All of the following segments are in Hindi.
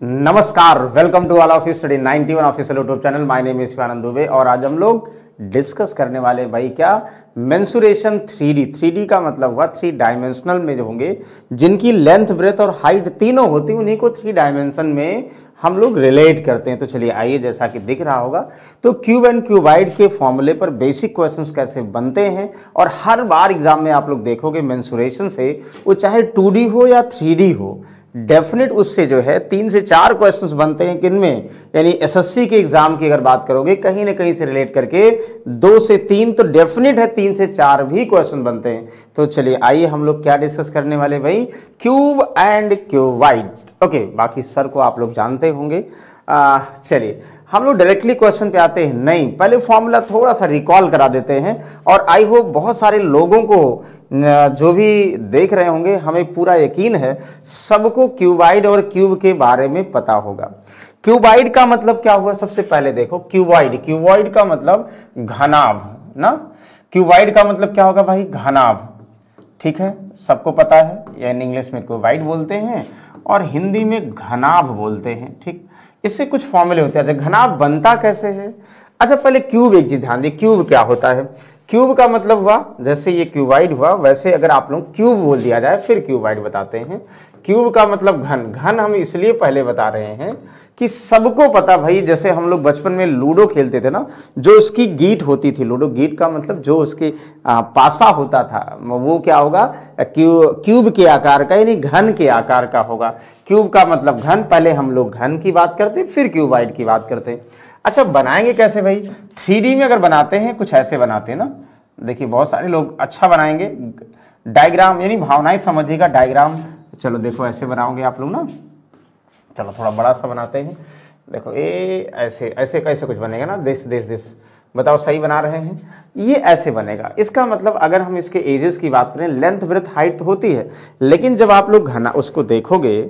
नमस्कार, welcome to all of you study 91 official YouTube channel. My name is Shivanand Dubey और आज हम लोग डिस्कस करने वाले भाई क्या मेंसुरेशन 3D का मतलब हुआ 3 डायमेंशनल में जो होंगे जिनकी लेंथ ब्रेथ और हाइट तीनों होती उन्हीं को 3 डायमेंशन में हम लोग रिलेट करते हैं। तो चलिए आइए, जैसा कि दिख रहा होगा तो क्यूब एंड क्यूबाइड के फॉर्मूले पर बेसिक क्वेश्चंस कैसे बनते हैं और हर बार एग्जाम में आप लोग देखोगे मेंसुरेशन से वो चाहे 2D हो या 3D हो, डेफिनेट उससे जो है 3 से 4 क्वेश्चंस बनते हैं। किनमें? यानी एसएससी के एग्जाम की अगर बात करोगे कहीं ना कहीं से रिलेट करके 2 से 3 तो डेफिनेट है, 3 से 4 भी क्वेश्चन बनते हैं। तो चलिए आइए हम लोग क्या डिस्कस करने वाले भाई, क्यूब एंड क्यूबाइड। ओके, बाकी सर को आप लोग जानते होंगे। चलिए हम लोग डायरेक्टली क्वेश्चन पे आते हैं। नहीं, पहले फॉर्मूला थोड़ा सा रिकॉल करा देते हैं और आई होप बहुत सारे लोगों को जो भी देख रहे होंगे, हमें पूरा यकीन है सबको क्यूबाइड और क्यूब के बारे में पता होगा। क्यूबाइड का मतलब क्या हुआ? सबसे पहले देखो क्यूबाइड का मतलब घनाभ ना। क्यूबाइड का मतलब क्या होगा भाई? घनाभ। ठीक है, सबको पता है। यानी इंग्लिश में क्यूबाइड बोलते हैं और हिंदी में घनाभ बोलते हैं। ठीक, इससे कुछ फॉर्मूले होते हैं। अच्छा, घनाभ बनता कैसे है? अच्छा, पहले क्यूब एक चीज ध्यान दें, क्यूब क्या होता है? क्यूब का मतलब हुआ जैसे ये क्यूबाइड हुआ, वैसे अगर आप लोग क्यूब बोल दिया जाए फिर क्यूबाइड बताते हैं। क्यूब का मतलब घन हम इसलिए पहले बता रहे हैं कि सबको पता भाई, जैसे हम लोग बचपन में लूडो खेलते थे ना, जो उसकी गीट होती थी, लूडो गीट का मतलब जो उसकी पासा होता था वो क्या होगा? क्यूब के आकार का, यानी घन के आकार का होगा। क्यूब का मतलब घन। पहले हम लोग घन की बात करते फिर क्यूबाइड की बात करते। अच्छा, बनाएंगे कैसे भाई? 3D में अगर बनाते हैं कुछ ऐसे बनाते हैं ना, देखिए बहुत सारे लोग अच्छा बनाएंगे। डायग्राम यानी भावनाएं समझिएगा। डायग्राम चलो देखो ऐसे बनाओगे आप लोग ना। चलो थोड़ा बड़ा सा बनाते हैं। देखो ये ऐसे ऐसे कैसे कुछ बनेगा ना, दिस बताओ, सही बना रहे हैं? ये ऐसे बनेगा। इसका मतलब अगर हम इसके एजेस की बात करें, लेंथ ब्रेथ हाइट तो होती है, लेकिन जब आप लोग घना उसको देखोगे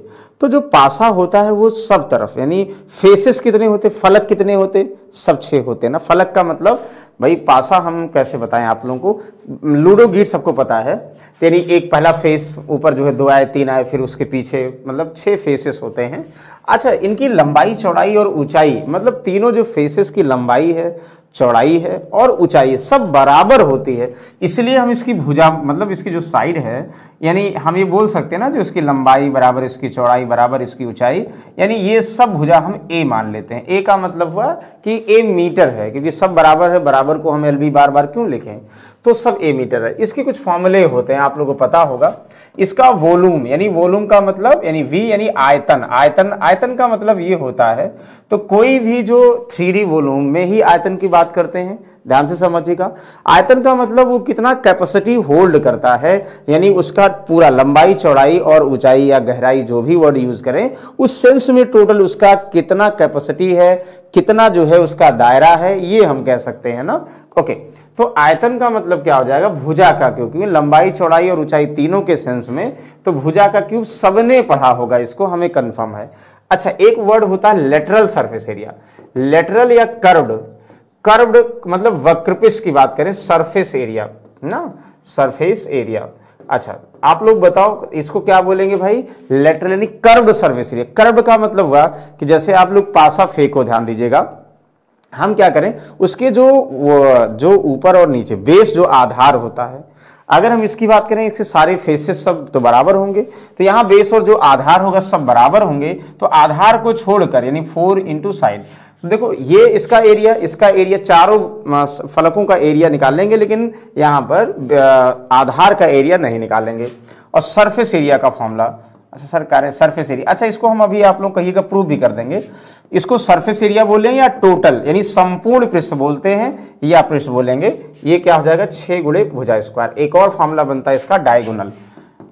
तो जो पासा होता है वो सब तरफ, यानी फेसेस कितने होते, फलक कितने होते, सब 6 होते ना। फलक का मतलब भाई पासा हम कैसे बताएं आप लोगों को? लूडो गीट सबको पता है, यानी एक पहला फेस ऊपर जो है 2 आए 3 आए, फिर उसके पीछे मतलब 6 फेसेस होते हैं। अच्छा, इनकी लंबाई चौड़ाई और ऊंचाई, मतलब तीनों जो फेसेस की लंबाई है, चौड़ाई है और ऊंचाई सब बराबर होती है। इसलिए हम इसकी भुजा मतलब इसकी जो साइड है, यानी हम ये बोल सकते हैं ना, जो इसकी लंबाई बराबर इसकी चौड़ाई बराबर इसकी ऊंचाई, यानी ये सब भुजा हम ए मान लेते हैं। ए का मतलब हुआ कि ए मीटर है, क्योंकि सब बराबर है, बराबर को हम एलबी बार बार क्यों लिखें, तो सब ए मीटर है। इसके कुछ फॉर्मूले होते हैं, आप लोगों को पता होगा। इसका वॉल्यूम, यानी वॉल्यूम का मतलब यानी वी यानी आयतन। आयतन का मतलब ये होता है, तो कोई भी जो 3D वॉल्यूम में ही आयतन की बात करते हैं, ध्यान से समझिएगा। आयतन का मतलब वो कितना कैपेसिटी होल्ड करता है, यानी उसका पूरा लंबाई चौड़ाई और ऊंचाई या गहराई, जो भी वर्ड यूज करें, उस सेंस में टोटल उसका कितना कैपेसिटी है, कितना जो है उसका दायरा है, ये हम कह सकते हैं ना। ओके, तो आयतन का मतलब क्या हो जाएगा? भुजा का क्यूब, क्योंकि लंबाई चौड़ाई और ऊंचाई तीनों के सेंस में, तो भुजा का क्यूब सबने पढ़ा होगा, इसको हमें कंफर्म है। अच्छा, एक वर्ड होता है लेटरल सरफेस एरिया। लेटरल या कर्व्ड मतलब वक्रपिष्ठ की बात करें, सरफेस एरिया ना, सरफेस एरिया। अच्छा, आप लोग बताओ इसको क्या बोलेंगे भाई? लेटरल यानी कर्व्ड सरफेस एरिया। कर्व्ड का मतलब हुआ कि जैसे आप लोग पासा फेंको, ध्यान दीजिएगा, हम क्या करें, उसके जो ऊपर और नीचे बेस जो आधार होता है, अगर हम इसकी बात करें, इसके सारे फेसेस सब तो बराबर होंगे, तो यहाँ बेस और जो आधार होगा सब बराबर होंगे, तो आधार को छोड़कर यानी 4 इंटू साइड, तो देखो ये इसका एरिया चारों फलकों का एरिया निकाल लेंगे, लेकिन यहाँ पर आधार का एरिया नहीं निकालेंगे। और सरफेस एरिया का फॉर्मूला, अच्छा सर कह रहे हैं सरफेस एरिया, अच्छा इसको हम अभी आप लोग कहिएगा प्रूव भी कर देंगे। इसको सरफेस एरिया बोलेंगे या टोटल यानी संपूर्ण पृष्ठ बोलते हैं या पृष्ठ बोलेंगे, ये क्या हो जाएगा? 6 गुणे भुजा स्क्वायर। एक और फॉर्मूला बनता है इसका डायगोनल।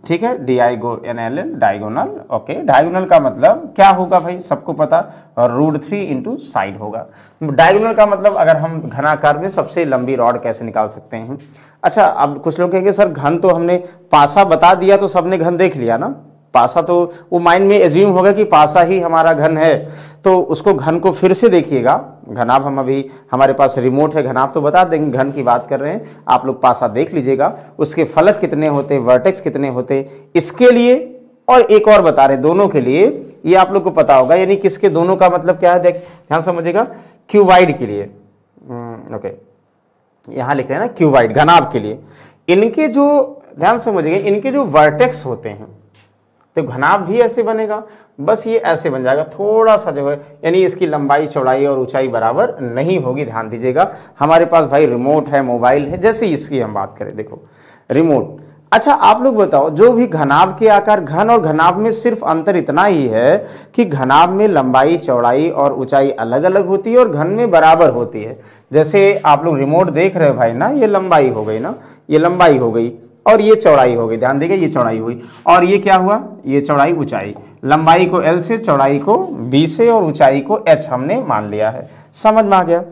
ठीक है, DIGONAL डायगोनल। ओके, डायगोनल का मतलब क्या होगा भाई? सबको पता, √3 इंटू साइड होगा। डायगोनल का मतलब अगर हम घनाकार में सबसे लंबी रॉड कैसे निकाल सकते हैं। अच्छा, अब कुछ लोग कहेंगे सर घन तो हमने पासा बता दिया तो सबने घन देख लिया ना, पासा तो वो माइंड में एज्यूम होगा कि पासा ही हमारा घन है, तो उसको घन को फिर से देखिएगा। घनाभ हम अभी हमारे पास रिमोट है, घनाभ तो बता देंगे, घन की बात कर रहे हैं, आप लोग पासा देख लीजिएगा, उसके फलक कितने होते, वर्टेक्स कितने होते, इसके लिए और एक और बता रहे दोनों के लिए, ये आप लोग को पता होगा, यानी किसके दोनों का मतलब क्या है, ध्यान समझिएगा, क्यूबाइड के लिए, ओके यहां लिख रहे हैं ना क्यूबाइड, घनाभ के लिए, इनके जो, ध्यान समझिएगा, इनके जो वर्टेक्स होते हैं, तो घनाभ भी ऐसे बनेगा, बस ये ऐसे बन जाएगा, थोड़ा सा जो है, यानी इसकी लंबाई चौड़ाई और ऊंचाई बराबर नहीं होगी। ध्यान दीजिएगा, हमारे पास भाई रिमोट है, मोबाइल है, जैसे इसकी हम बात करें, देखो रिमोट। अच्छा आप लोग बताओ, जो भी घनाभ के आकार, घन और घनाभ में सिर्फ अंतर इतना ही है कि घनाभ में लंबाई चौड़ाई और ऊंचाई अलग अलग होती है और घन में बराबर होती है। जैसे आप लोग रिमोट देख रहे हो भाई ना, ये लंबाई हो गई ना, ये लंबाई हो गई और ये चौड़ाई हो गई, ध्यान देगा, ये चौड़ाई हुई और ये क्या हुआ, ये चौड़ाई ऊंचाई, लंबाई को L से, चौड़ाई को B से और ऊंचाई को H हमने मान लिया है। समझ में आ गया?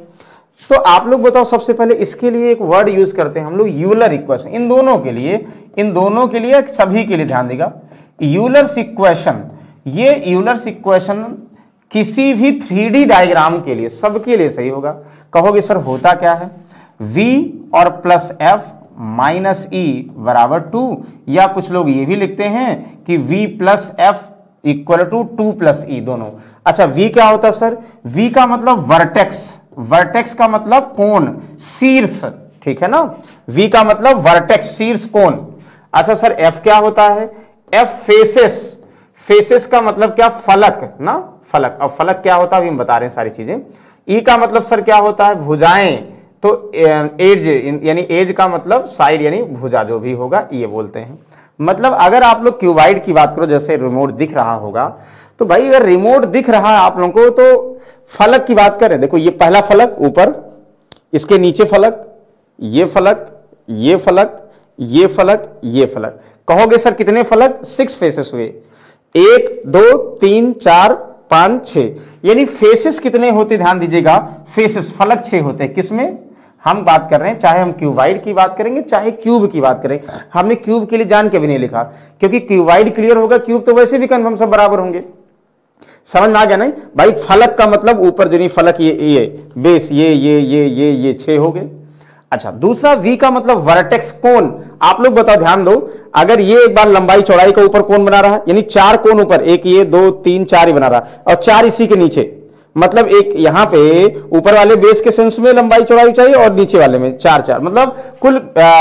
तो आप लोग बताओ, सबसे पहले इसके लिए एक वर्ड यूज करते हैं हम लोग, यूलर इक्वेशन। इन दोनों के लिए, सभी के लिए ध्यान देगा, यूलर्स इक्वेशन। ये यूलर्स इक्वेशन किसी भी 3D डायग्राम के लिए, सबके लिए सही होगा। कहोगे सर होता क्या है, V और प्लस F माइनस E बराबर 2, या कुछ लोग ये भी लिखते हैं कि V plus F equal to 2 plus E दोनों। अच्छा V क्या होता है सर, V का मतलब वर्टेक्स, वर्टेक्स का मतलब कोण, शीर्ष, ठीक है ना, V का मतलब वर्टेक्स, शीर्ष, कोण। अच्छा सर F क्या होता है, F फेसेस, फेसेस का मतलब क्या, फलक ना, फलक। अब फलक क्या होता है अभी हम बता रहे हैं सारी चीजें। E का मतलब सर क्या होता है, भुजाएं, तो एज, यानी एज का मतलब साइड यानी भुजा, जो भी होगा ये बोलते हैं। मतलब अगर आप लोग क्यूबाइड की बात करो, जैसे रिमोट दिख रहा होगा, तो भाई अगर रिमोट दिख रहा है आप लोगों को, तो फलक की बात करें, देखो ये पहला फलक ऊपर, इसके नीचे फलक, ये फलक, ये फलक, ये फलक, ये फलक। कहोगे सर कितने फलक, 6 फेसेस हुए, 1 2 3 4 5 6, यानी फेसेस कितने होते, ध्यान दीजिएगा, फेसेस, फलक 6 होते हैं। किसमें हम बात कर रहे हैं, चाहे हम क्यूबाइड की बात करेंगे चाहे क्यूब की बात करें। हमने क्यूब के लिए जान के भी नहीं लिखा, क्योंकि क्यूबाइड क्लियर होगा, क्यूब तो वैसे भी कन्फर्म सब बराबर होंगे। समझ में आ गया नहीं भाई? फलक का मतलब ऊपर जो नहीं फलक, ये बेस, ये 6 हो गए। अच्छा दूसरा V का मतलब वर्टेक्स, कोण। आप लोग बताओ, ध्यान दो, अगर ये एक बार लंबाई चौड़ाई का ऊपर कोण बना रहा है, यानी 4 कोण ऊपर, एक ये 2 3 4 ही बना रहा है, और 4 इसी के नीचे, मतलब एक यहां पे ऊपर वाले बेस के सेंस में लंबाई चौड़ाई चाहिए और नीचे वाले में 4 4, मतलब कुल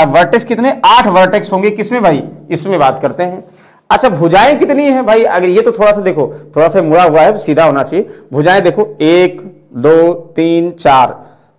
वर्टेक्स कितने, 8 वर्टेक्स होंगे। किसमें भाई, इसमें बात करते हैं। अच्छा भुजाएं कितनी है भाई, अगर ये तो थोड़ा सा देखो, थोड़ा सा मुड़ा हुआ है, सीधा होना चाहिए। भुजाएं देखो, 1 2 3 4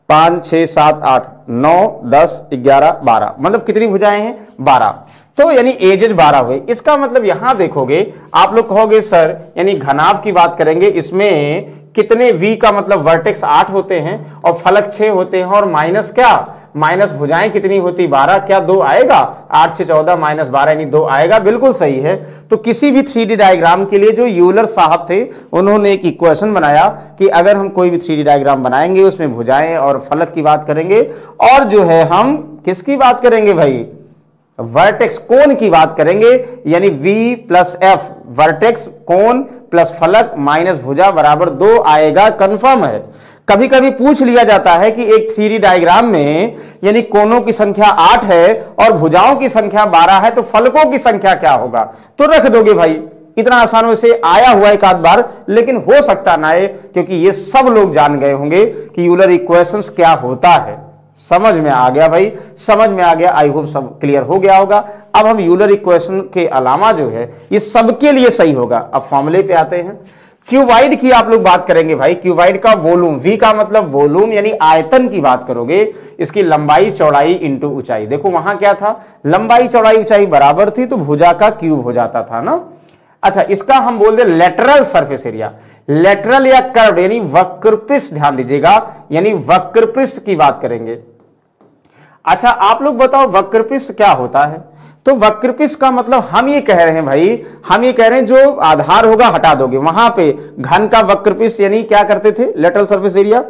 5 6 7 8 9 10 11 12, मतलब कितनी भुजाएं हैं, 12। तो यानी एजेज 12 हुए। इसका मतलब यहां देखोगे आप लोग, कहोगे सर यानी घनाभ की बात करेंगे, इसमें कितने, V का मतलब वर्टेक्स 8 होते हैं और फलक 6 होते हैं, और माइनस क्या, माइनस भुजाएं कितनी होती, 12, क्या 2 आएगा, 8 6 14 माइनस 12 यानी 2 आएगा, बिल्कुल सही है। तो किसी भी 3D डायग्राम के लिए जो यूलर साहब थे, उन्होंने एक इक्वेशन बनाया कि अगर हम कोई भी 3D डायग्राम बनाएंगे, उसमें भुजाएं और फलक की बात करेंगे, और जो है हम किसकी बात करेंगे भाई, वर्टेक्स, कोण की बात करेंगे, यानी V प्लस F, वर्टेक्स, कोण प्लस फलक माइनस भुजा बराबर 2 आएगा, कंफर्म है। कभी कभी पूछ लिया जाता है कि एक 3D डायग्राम में यानी कोणों की संख्या 8 है और भुजाओं की संख्या 12 है, तो फलकों की संख्या क्या होगा, तो रख दोगे भाई। इतना आसान से आया हुआ एक आध बार, लेकिन हो सकता ना आए, क्योंकि ये सब लोग जान गए होंगे कि यूलर इक्वेशंस क्या होता है। समझ में आ गया भाई, समझ में आ गया, आई होप सब क्लियर हो गया होगा। अब हम यूलर इक्वेशन के अलावा जो है ये सबके लिए सही होगा। अब फॉर्मूले पे आते हैं। क्यूबाइड की आप लोग बात करेंगे भाई, क्यूबाइड का वॉल्यूम, V का मतलब वॉल्यूम यानी आयतन की बात करोगे, इसकी लंबाई चौड़ाई इंटू ऊंचाई। देखो वहां क्या था, लंबाई चौड़ाई ऊंचाई बराबर थी, तो भुजा का क्यूब हो जाता था ना। अच्छा इसका हम बोल दे लेटरल सरफेस एरिया, लेटरल या कर्व यानी वक्रपृष्ठ, ध्यान दीजिएगा, यानी वक्रपृष्ठ की बात करेंगे। अच्छा आप लोग बताओ वक्रपृष्ठ क्या होता है, तो वक्रपृष्ठ का मतलब हम ये कह रहे हैं भाई, हम ये कह रहे हैं जो आधार होगा हटा दोगे, वहां पे घन का वक्रपृष्ठ यानी क्या करते थे, लेटरल सरफेस एरिया,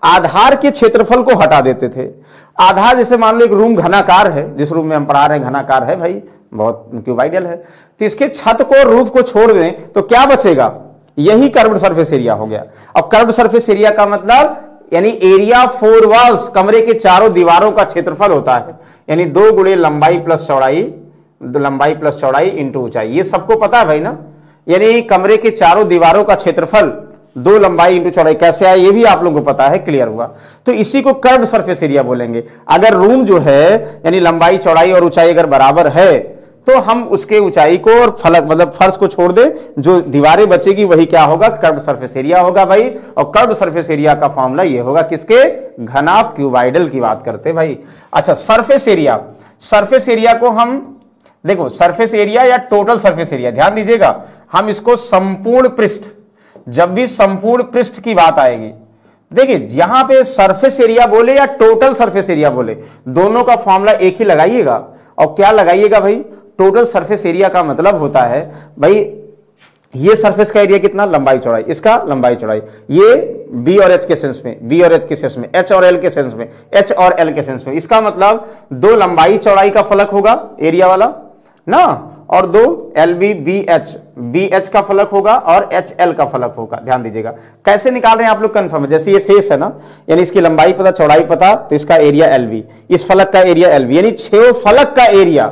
आधार के क्षेत्रफल को हटा देते थे। आधार जैसे मान लो एक रूम घनाकार है, जिस रूम में हम पढ़ा रहे हैं घनाकार है भाई, बहुत क्यूबाइडल है, तो इसके छत को, रूफ को छोड़ दें तो क्या बचेगा, यही कर्व्ड सरफेस एरिया हो गया। अब कर्व्ड सरफेस एरिया का मतलब यानी एरिया फोर वॉल्स, कमरे के चारों दीवारों का क्षेत्रफल होता है, यानी 2 गुणे लंबाई प्लस चौड़ाई, लंबाई प्लस चौड़ाई इंटू ऊंचाई। ये सबको पता है भाई ना, यानी कमरे के चारों दीवारों का क्षेत्रफल 2 लंबाई इंटू चौड़ाई। कैसे आया ये भी आप लोगों को पता है, क्लियर हुआ। तो इसी को कर्व्ड सरफेस एरिया बोलेंगे। अगर रूम जो है यानी लंबाई चौड़ाई और ऊंचाई अगर बराबर है तो हम उसके ऊंचाई को और फलक मतलब फर्श को छोड़ दे, जो दीवारें बचेगी वही क्या होगा, कर्व्ड सरफेस एरिया होगा भाई। और कर्व्ड सरफेस एरिया का फॉर्मूला ये होगा किसके, घनाभ क्यूबाइडल की बात करते हैं भाई। अच्छा, सरफेस एरिया, सरफेस एरिया को हम देखो सरफेस एरिया या टोटल सरफेस एरिया, ध्यान दीजिएगा, हम इसको संपूर्ण पृष्ठ, जब भी संपूर्ण पृष्ठ की बात आएगी, देखिए यहां पे सरफेस एरिया बोले या टोटल सरफेस एरिया बोले, दोनों का फॉर्मूला एक ही लगाइएगा। और क्या लगाइएगा भाई, टोटल सरफेस एरिया का मतलब होता है भाई ये सरफेस का एरिया कितना, लंबाई चौड़ाई, इसका लंबाई चौड़ाई, ये बी और एच के सेंस में, बी और एच के सेंस में, एच और एल के सेंस में, एच और एल के सेंस में, इसका मतलब 2 लंबाई चौड़ाई का फलक होगा एरिया वाला ना, और 2 LB BH का फलक होगा और HL का फलक होगा। ध्यान दीजिएगा कैसे निकाल रहे हैं आप लोग, कंफर्म है। जैसे ये फेस है ना, यानी इसकी लंबाई पता चौड़ाई पता, तो इसका एरिया LB, इस फलक का एरिया LB, यानी 6 फलक का एरिया,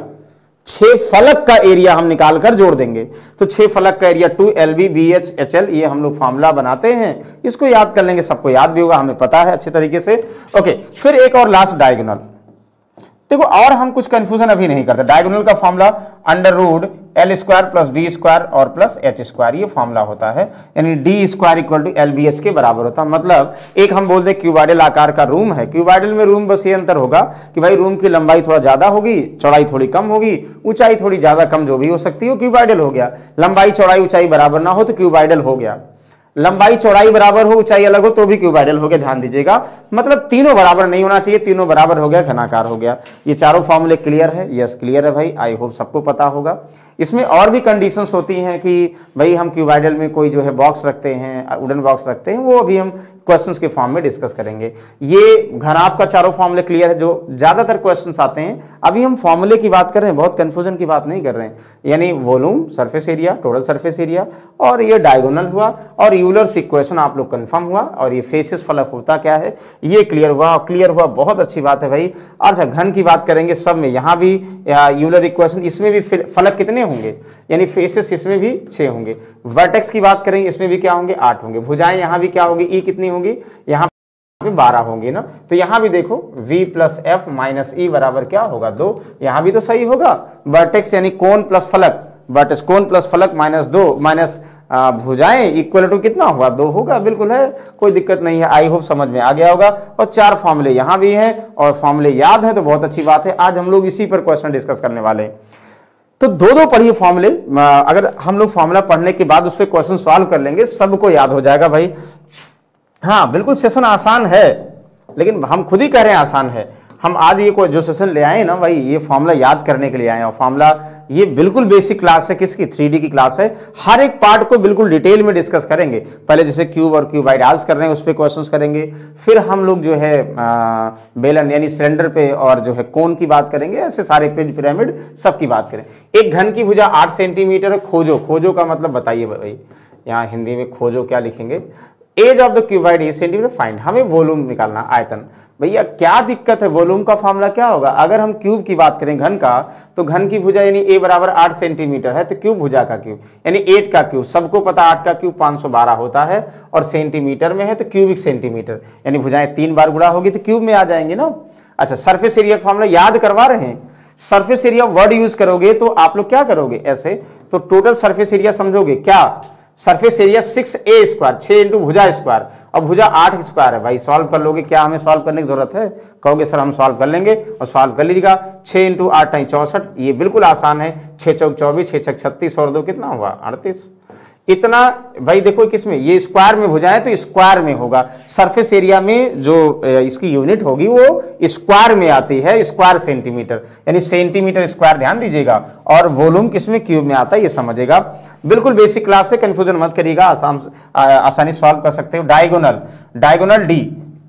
6 फलक का एरिया हम निकाल कर जोड़ देंगे। तो 6 फलक का एरिया 2 LB BH HL, ये हम लोग फॉर्मूला बनाते हैं, इसको याद कर लेंगे, सबको याद भी होगा, हमें पता है अच्छे तरीके से। ओके, फिर एक और लास्ट डायगोनल। देखो और हम कुछ कंफ्यूजन अभी नहीं करते। डायगोनल का formula under root L² plus B² और प्लस H², ये फॉर्मूला होता है, यानी D² इक्वल टू LBH के बराबर होता है। मतलब एक हम बोलते हैं क्यूबाइडल आकार का रूम है, क्यूबाइडल में रूम बस ये अंतर होगा कि भाई रूम की लंबाई थोड़ा ज्यादा होगी, चौड़ाई थोड़ी कम होगी, ऊंचाई थोड़ी ज्यादा कम जो भी हो सकती है वो क्यूबाइडल हो गया। लंबाई चौड़ाई ऊंचाई बराबर ना हो तो क्यूबाइडल हो गया, लंबाई चौड़ाई बराबर हो ऊंचाई अलग हो तो भी क्यूबाइडल हो गया। ध्यान दीजिएगा, मतलब तीनों बराबर नहीं होना चाहिए, तीनों बराबर हो गया घनाकार हो गया। ये चारों फॉर्मूले क्लियर है? यस क्लियर है भाई, आई होप सबको पता होगा। इसमें और भी कंडीशंस होती हैं कि भाई हम क्यूबाइडल में कोई जो है बॉक्स रखते हैं, वुडन बॉक्स रखते हैं, वो अभी हम क्वेश्चंस के फॉर्म में डिस्कस करेंगे। ये घनाभ का चारों फॉर्मूले क्लियर है, जो ज्यादातर क्वेश्चंस आते हैं। अभी हम फॉर्मूले की बात कर रहे हैं, बहुत कंफ्यूजन की बात नहीं कर रहे हैं। यानी volume, surface area, total surface area, और ये डायगोनल हुआ, और यूलर्स इक्वेशन आप लोग कंफर्म हुआ, और ये फेसिस फलक होता क्या है ये क्लियर हुआ। क्लियर हुआ, बहुत अच्छी बात है भाई। अच्छा, घन की बात करेंगे सब में, यहाँ भी यूलर इक्वेशन, इसमें भी फलक कितने होंगे, यानी फेसेस इसमें भी 6 होंगे। वर्टेक्स की बात करेंगे, इसमें भी क्या होंगे, 8 होंगे। भुजाएं यहाँ भी क्या होगी, ई कितनी होंगी, यहाँ पे 12 होंगी ना। तो यहाँ भी देखो V प्लस F माइनस ई बराबर क्या होगा, 2। यहाँ भी तो सही होगा। वर्टेक्स यानी कोण प्लस फलक, वर्टेक्स कोण प्लस फलक माइनस 2 माइनस भुजाएं इक्वल टू कितना हुआ, 2 होगा। बिल्कुल है, कोई दिक्कत नहीं है, आई होप समझ में आ गया होगा। और 4 फॉर्मूले यहाँ भी हैं और फॉर्मूले याद है तो बहुत अच्छी बात है। आज हम लोग इसी पर क्वेश्चन डिस्कस करने वाले हैं। तो 2 पढ़िए फॉर्मूले, अगर हम लोग फॉर्मूला पढ़ने के बाद उस पर क्वेश्चन सॉल्व कर लेंगे सबको याद हो जाएगा भाई। हाँ बिल्कुल, सेशन आसान है, लेकिन हम खुद ही कह रहे हैं आसान है। हम आज ये जो सेशन ले आए ना भाई, ये फॉर्मूला याद करने के लिए आए हैं। और फॉर्मूला ये बिल्कुल बेसिक क्लास है, किसकी, 3D की क्लास है। हर एक पार्ट को बिल्कुल डिटेल में डिस्कस करेंगे। पहले जैसे क्यूब और क्यूबाइड आज कर रहे हैं उस पर क्वेश्चंस करेंगे, फिर हम लोग जो है बेलन यानी सिलेंडर पे और जो है कोन की बात करेंगे, ऐसे सारे पिरामिड सबकी बात करें। एक घन की भुजा 8 सेंटीमीटर खोजो, खोजो का मतलब बताइए भाई, यहाँ हिंदी में खोजो क्या लिखेंगे, edge of the cuboid is centimetre, find, हमें वॉल्यूम निकालना, आयतन। भैया क्या दिक्कत है, वॉल्यूम का फॉर्मूला क्या होगा। अगर हम क्यूब की बात करें घन का, तो घन की भुजा यानी a बराबर 8 सेंटीमीटर है, तो क्यूब भुजा का क्यूब यानी 8 का क्यूब, सबको पता 8 का क्यूब 512 होता है, और सेंटीमीटर में है तो क्यूबिक सेंटीमीटर, यानी भुजाएं 3 बार गुणा होगी तो क्यूब में आ जाएंगे ना। अच्छा, सरफेस एरिया का फॉर्मूला याद करवा रहे हैं। सरफेस एरिया वर्ड यूज करोगे तो आप लोग क्या करोगे ऐसे, तो टोटल सरफेस एरिया समझोगे क्या, surface area 6a square, 6 into भुजा स्क्वायर, और भुजा 8 स्क्वायर है भाई। सॉल्व कर लोगे, क्या हमें सॉल्व करने की जरूरत है, कहोगे सर हम सॉल्व कर लेंगे, और सॉल्व कर लीजिएगा। 6 इंटू 8 64, ये बिल्कुल आसान है। 6 चौक 24, 6 छक 36 और 2 कितना हुआ, 38। इतना भाई देखो किसमें, ये स्क्वायर में भुजाएं तो स्क्वायर में होगा। सरफेस एरिया में जो इसकी यूनिट होगी वो स्क्वायर में आती है, स्क्वायर सेंटीमीटर यानी सेंटीमीटर स्क्वायर, ध्यान दीजिएगा। और वॉल्यूम किसमें, क्यूब में आता है, ये समझेगा। बिल्कुल बेसिक क्लास से, कंफ्यूजन मत करिएगा, आसानी सॉल्व कर सकते हो। डायगोनल, डायगोनल डी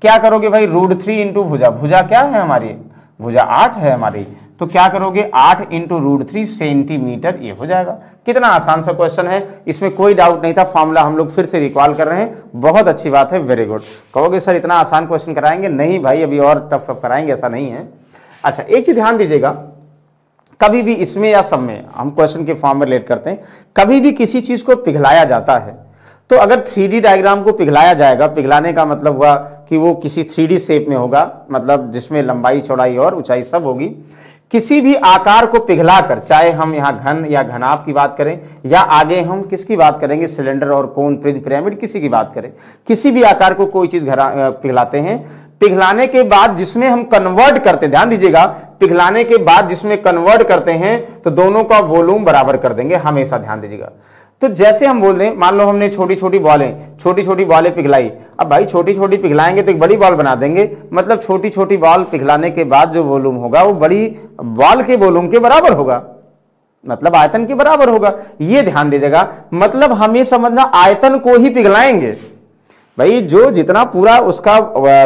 क्या करोगे भाई, √3 इंटू भुजा, भुजा क्या है हमारी, भुजा 8 है हमारी, तो क्या करोगे 8 इंटू √3 सेंटीमीटर, ये हो जाएगा। कितना आसान सा क्वेश्चन है, इसमें कोई डाउट नहीं था। फॉर्मूला हम लोग फिर से रिकॉल कर रहे हैं, बहुत अच्छी बात है, वेरी गुड। कहोगे सर इतना आसान क्वेश्चन कराएंगे, नहीं भाई अभी और टफ कराएंगे, ऐसा नहीं है। अच्छा, एक चीज ध्यान दीजिएगा, कभी भी इसमें या सब में, हम क्वेश्चन के फॉर्म में रिलेट करते हैं, कभी भी किसी चीज को पिघलाया जाता है तो अगर 3D डायग्राम को पिघलाया जाएगा, पिघलाने का मतलब हुआ कि वो किसी 3D शेप में होगा, मतलब जिसमें लंबाई चौड़ाई और ऊंचाई सब होगी। किसी भी आकार को पिघलाकर, चाहे हम यहाँ घन या घनाभ की बात करें या आगे हम किसकी बात करेंगे, सिलेंडर और कोन, प्रिज्म, पिरामिड, किसी की बात करें, किसी भी आकार को कोई चीज पिघलाते हैं, पिघलाने के बाद जिसमें हम कन्वर्ट करते, ध्यान दीजिएगा, पिघलाने के बाद जिसमें कन्वर्ट करते हैं तो दोनों का वॉल्यूम बराबर कर देंगे, हमेशा ध्यान दीजिएगा। तो जैसे हम बोल दें, मान लो हमने छोटी छोटी बॉलें पिघलाई, अब भाई छोटी छोटी पिघलाएंगे तो एक बड़ी बॉल बना देंगे, मतलब छोटी छोटी बॉल पिघलाने के बाद जो वॉल्यूम होगा वो बड़ी बॉल के वॉल्यूम के बराबर होगा, मतलब आयतन के बराबर होगा। ये ध्यान दीजिएगा, मतलब हम ये समझना आयतन को ही पिघलाएंगे भाई, जो जितना पूरा उसका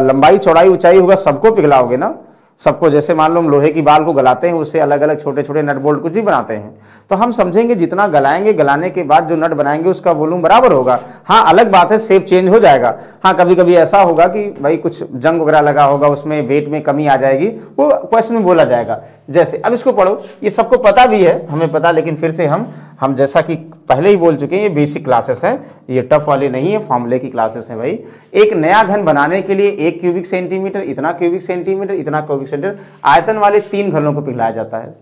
लंबाई चौड़ाई ऊंचाई होगा सबको पिघलाओगे ना, सबको। जैसे मान लो हम लोहे की बाल को गलाते हैं, उससे अलग अलग छोटे छोटे नट बोल्ट कुछ भी बनाते हैं, तो हम समझेंगे जितना गलाएंगे, गलाने के बाद जो नट बनाएंगे उसका वॉल्यूम बराबर होगा। हाँ अलग बात है शेप चेंज हो जाएगा, हाँ कभी कभी ऐसा होगा कि भाई कुछ जंग वगैरह लगा होगा, उसमें वेट में कमी आ जाएगी, वो क्वेश्चन में बोला जाएगा। जैसे अब इसको पढ़ो, ये सबको पता भी है, हमें पता, लेकिन फिर से हम जैसा कि पहले ही बोल चुके हैं, ये बेसिक क्लासेस हैं, ये टफ वाले नहीं है, फॉर्मूले की क्लासेस हैं भाई। एक नया घन बनाने के लिए 1 क्यूबिक सेंटीमीटर, इतना क्यूबिक सेंटीमीटर, इतना क्यूबिक सेंटीमीटर आयतन वाले 3 घनों को पिघलाया जाता है।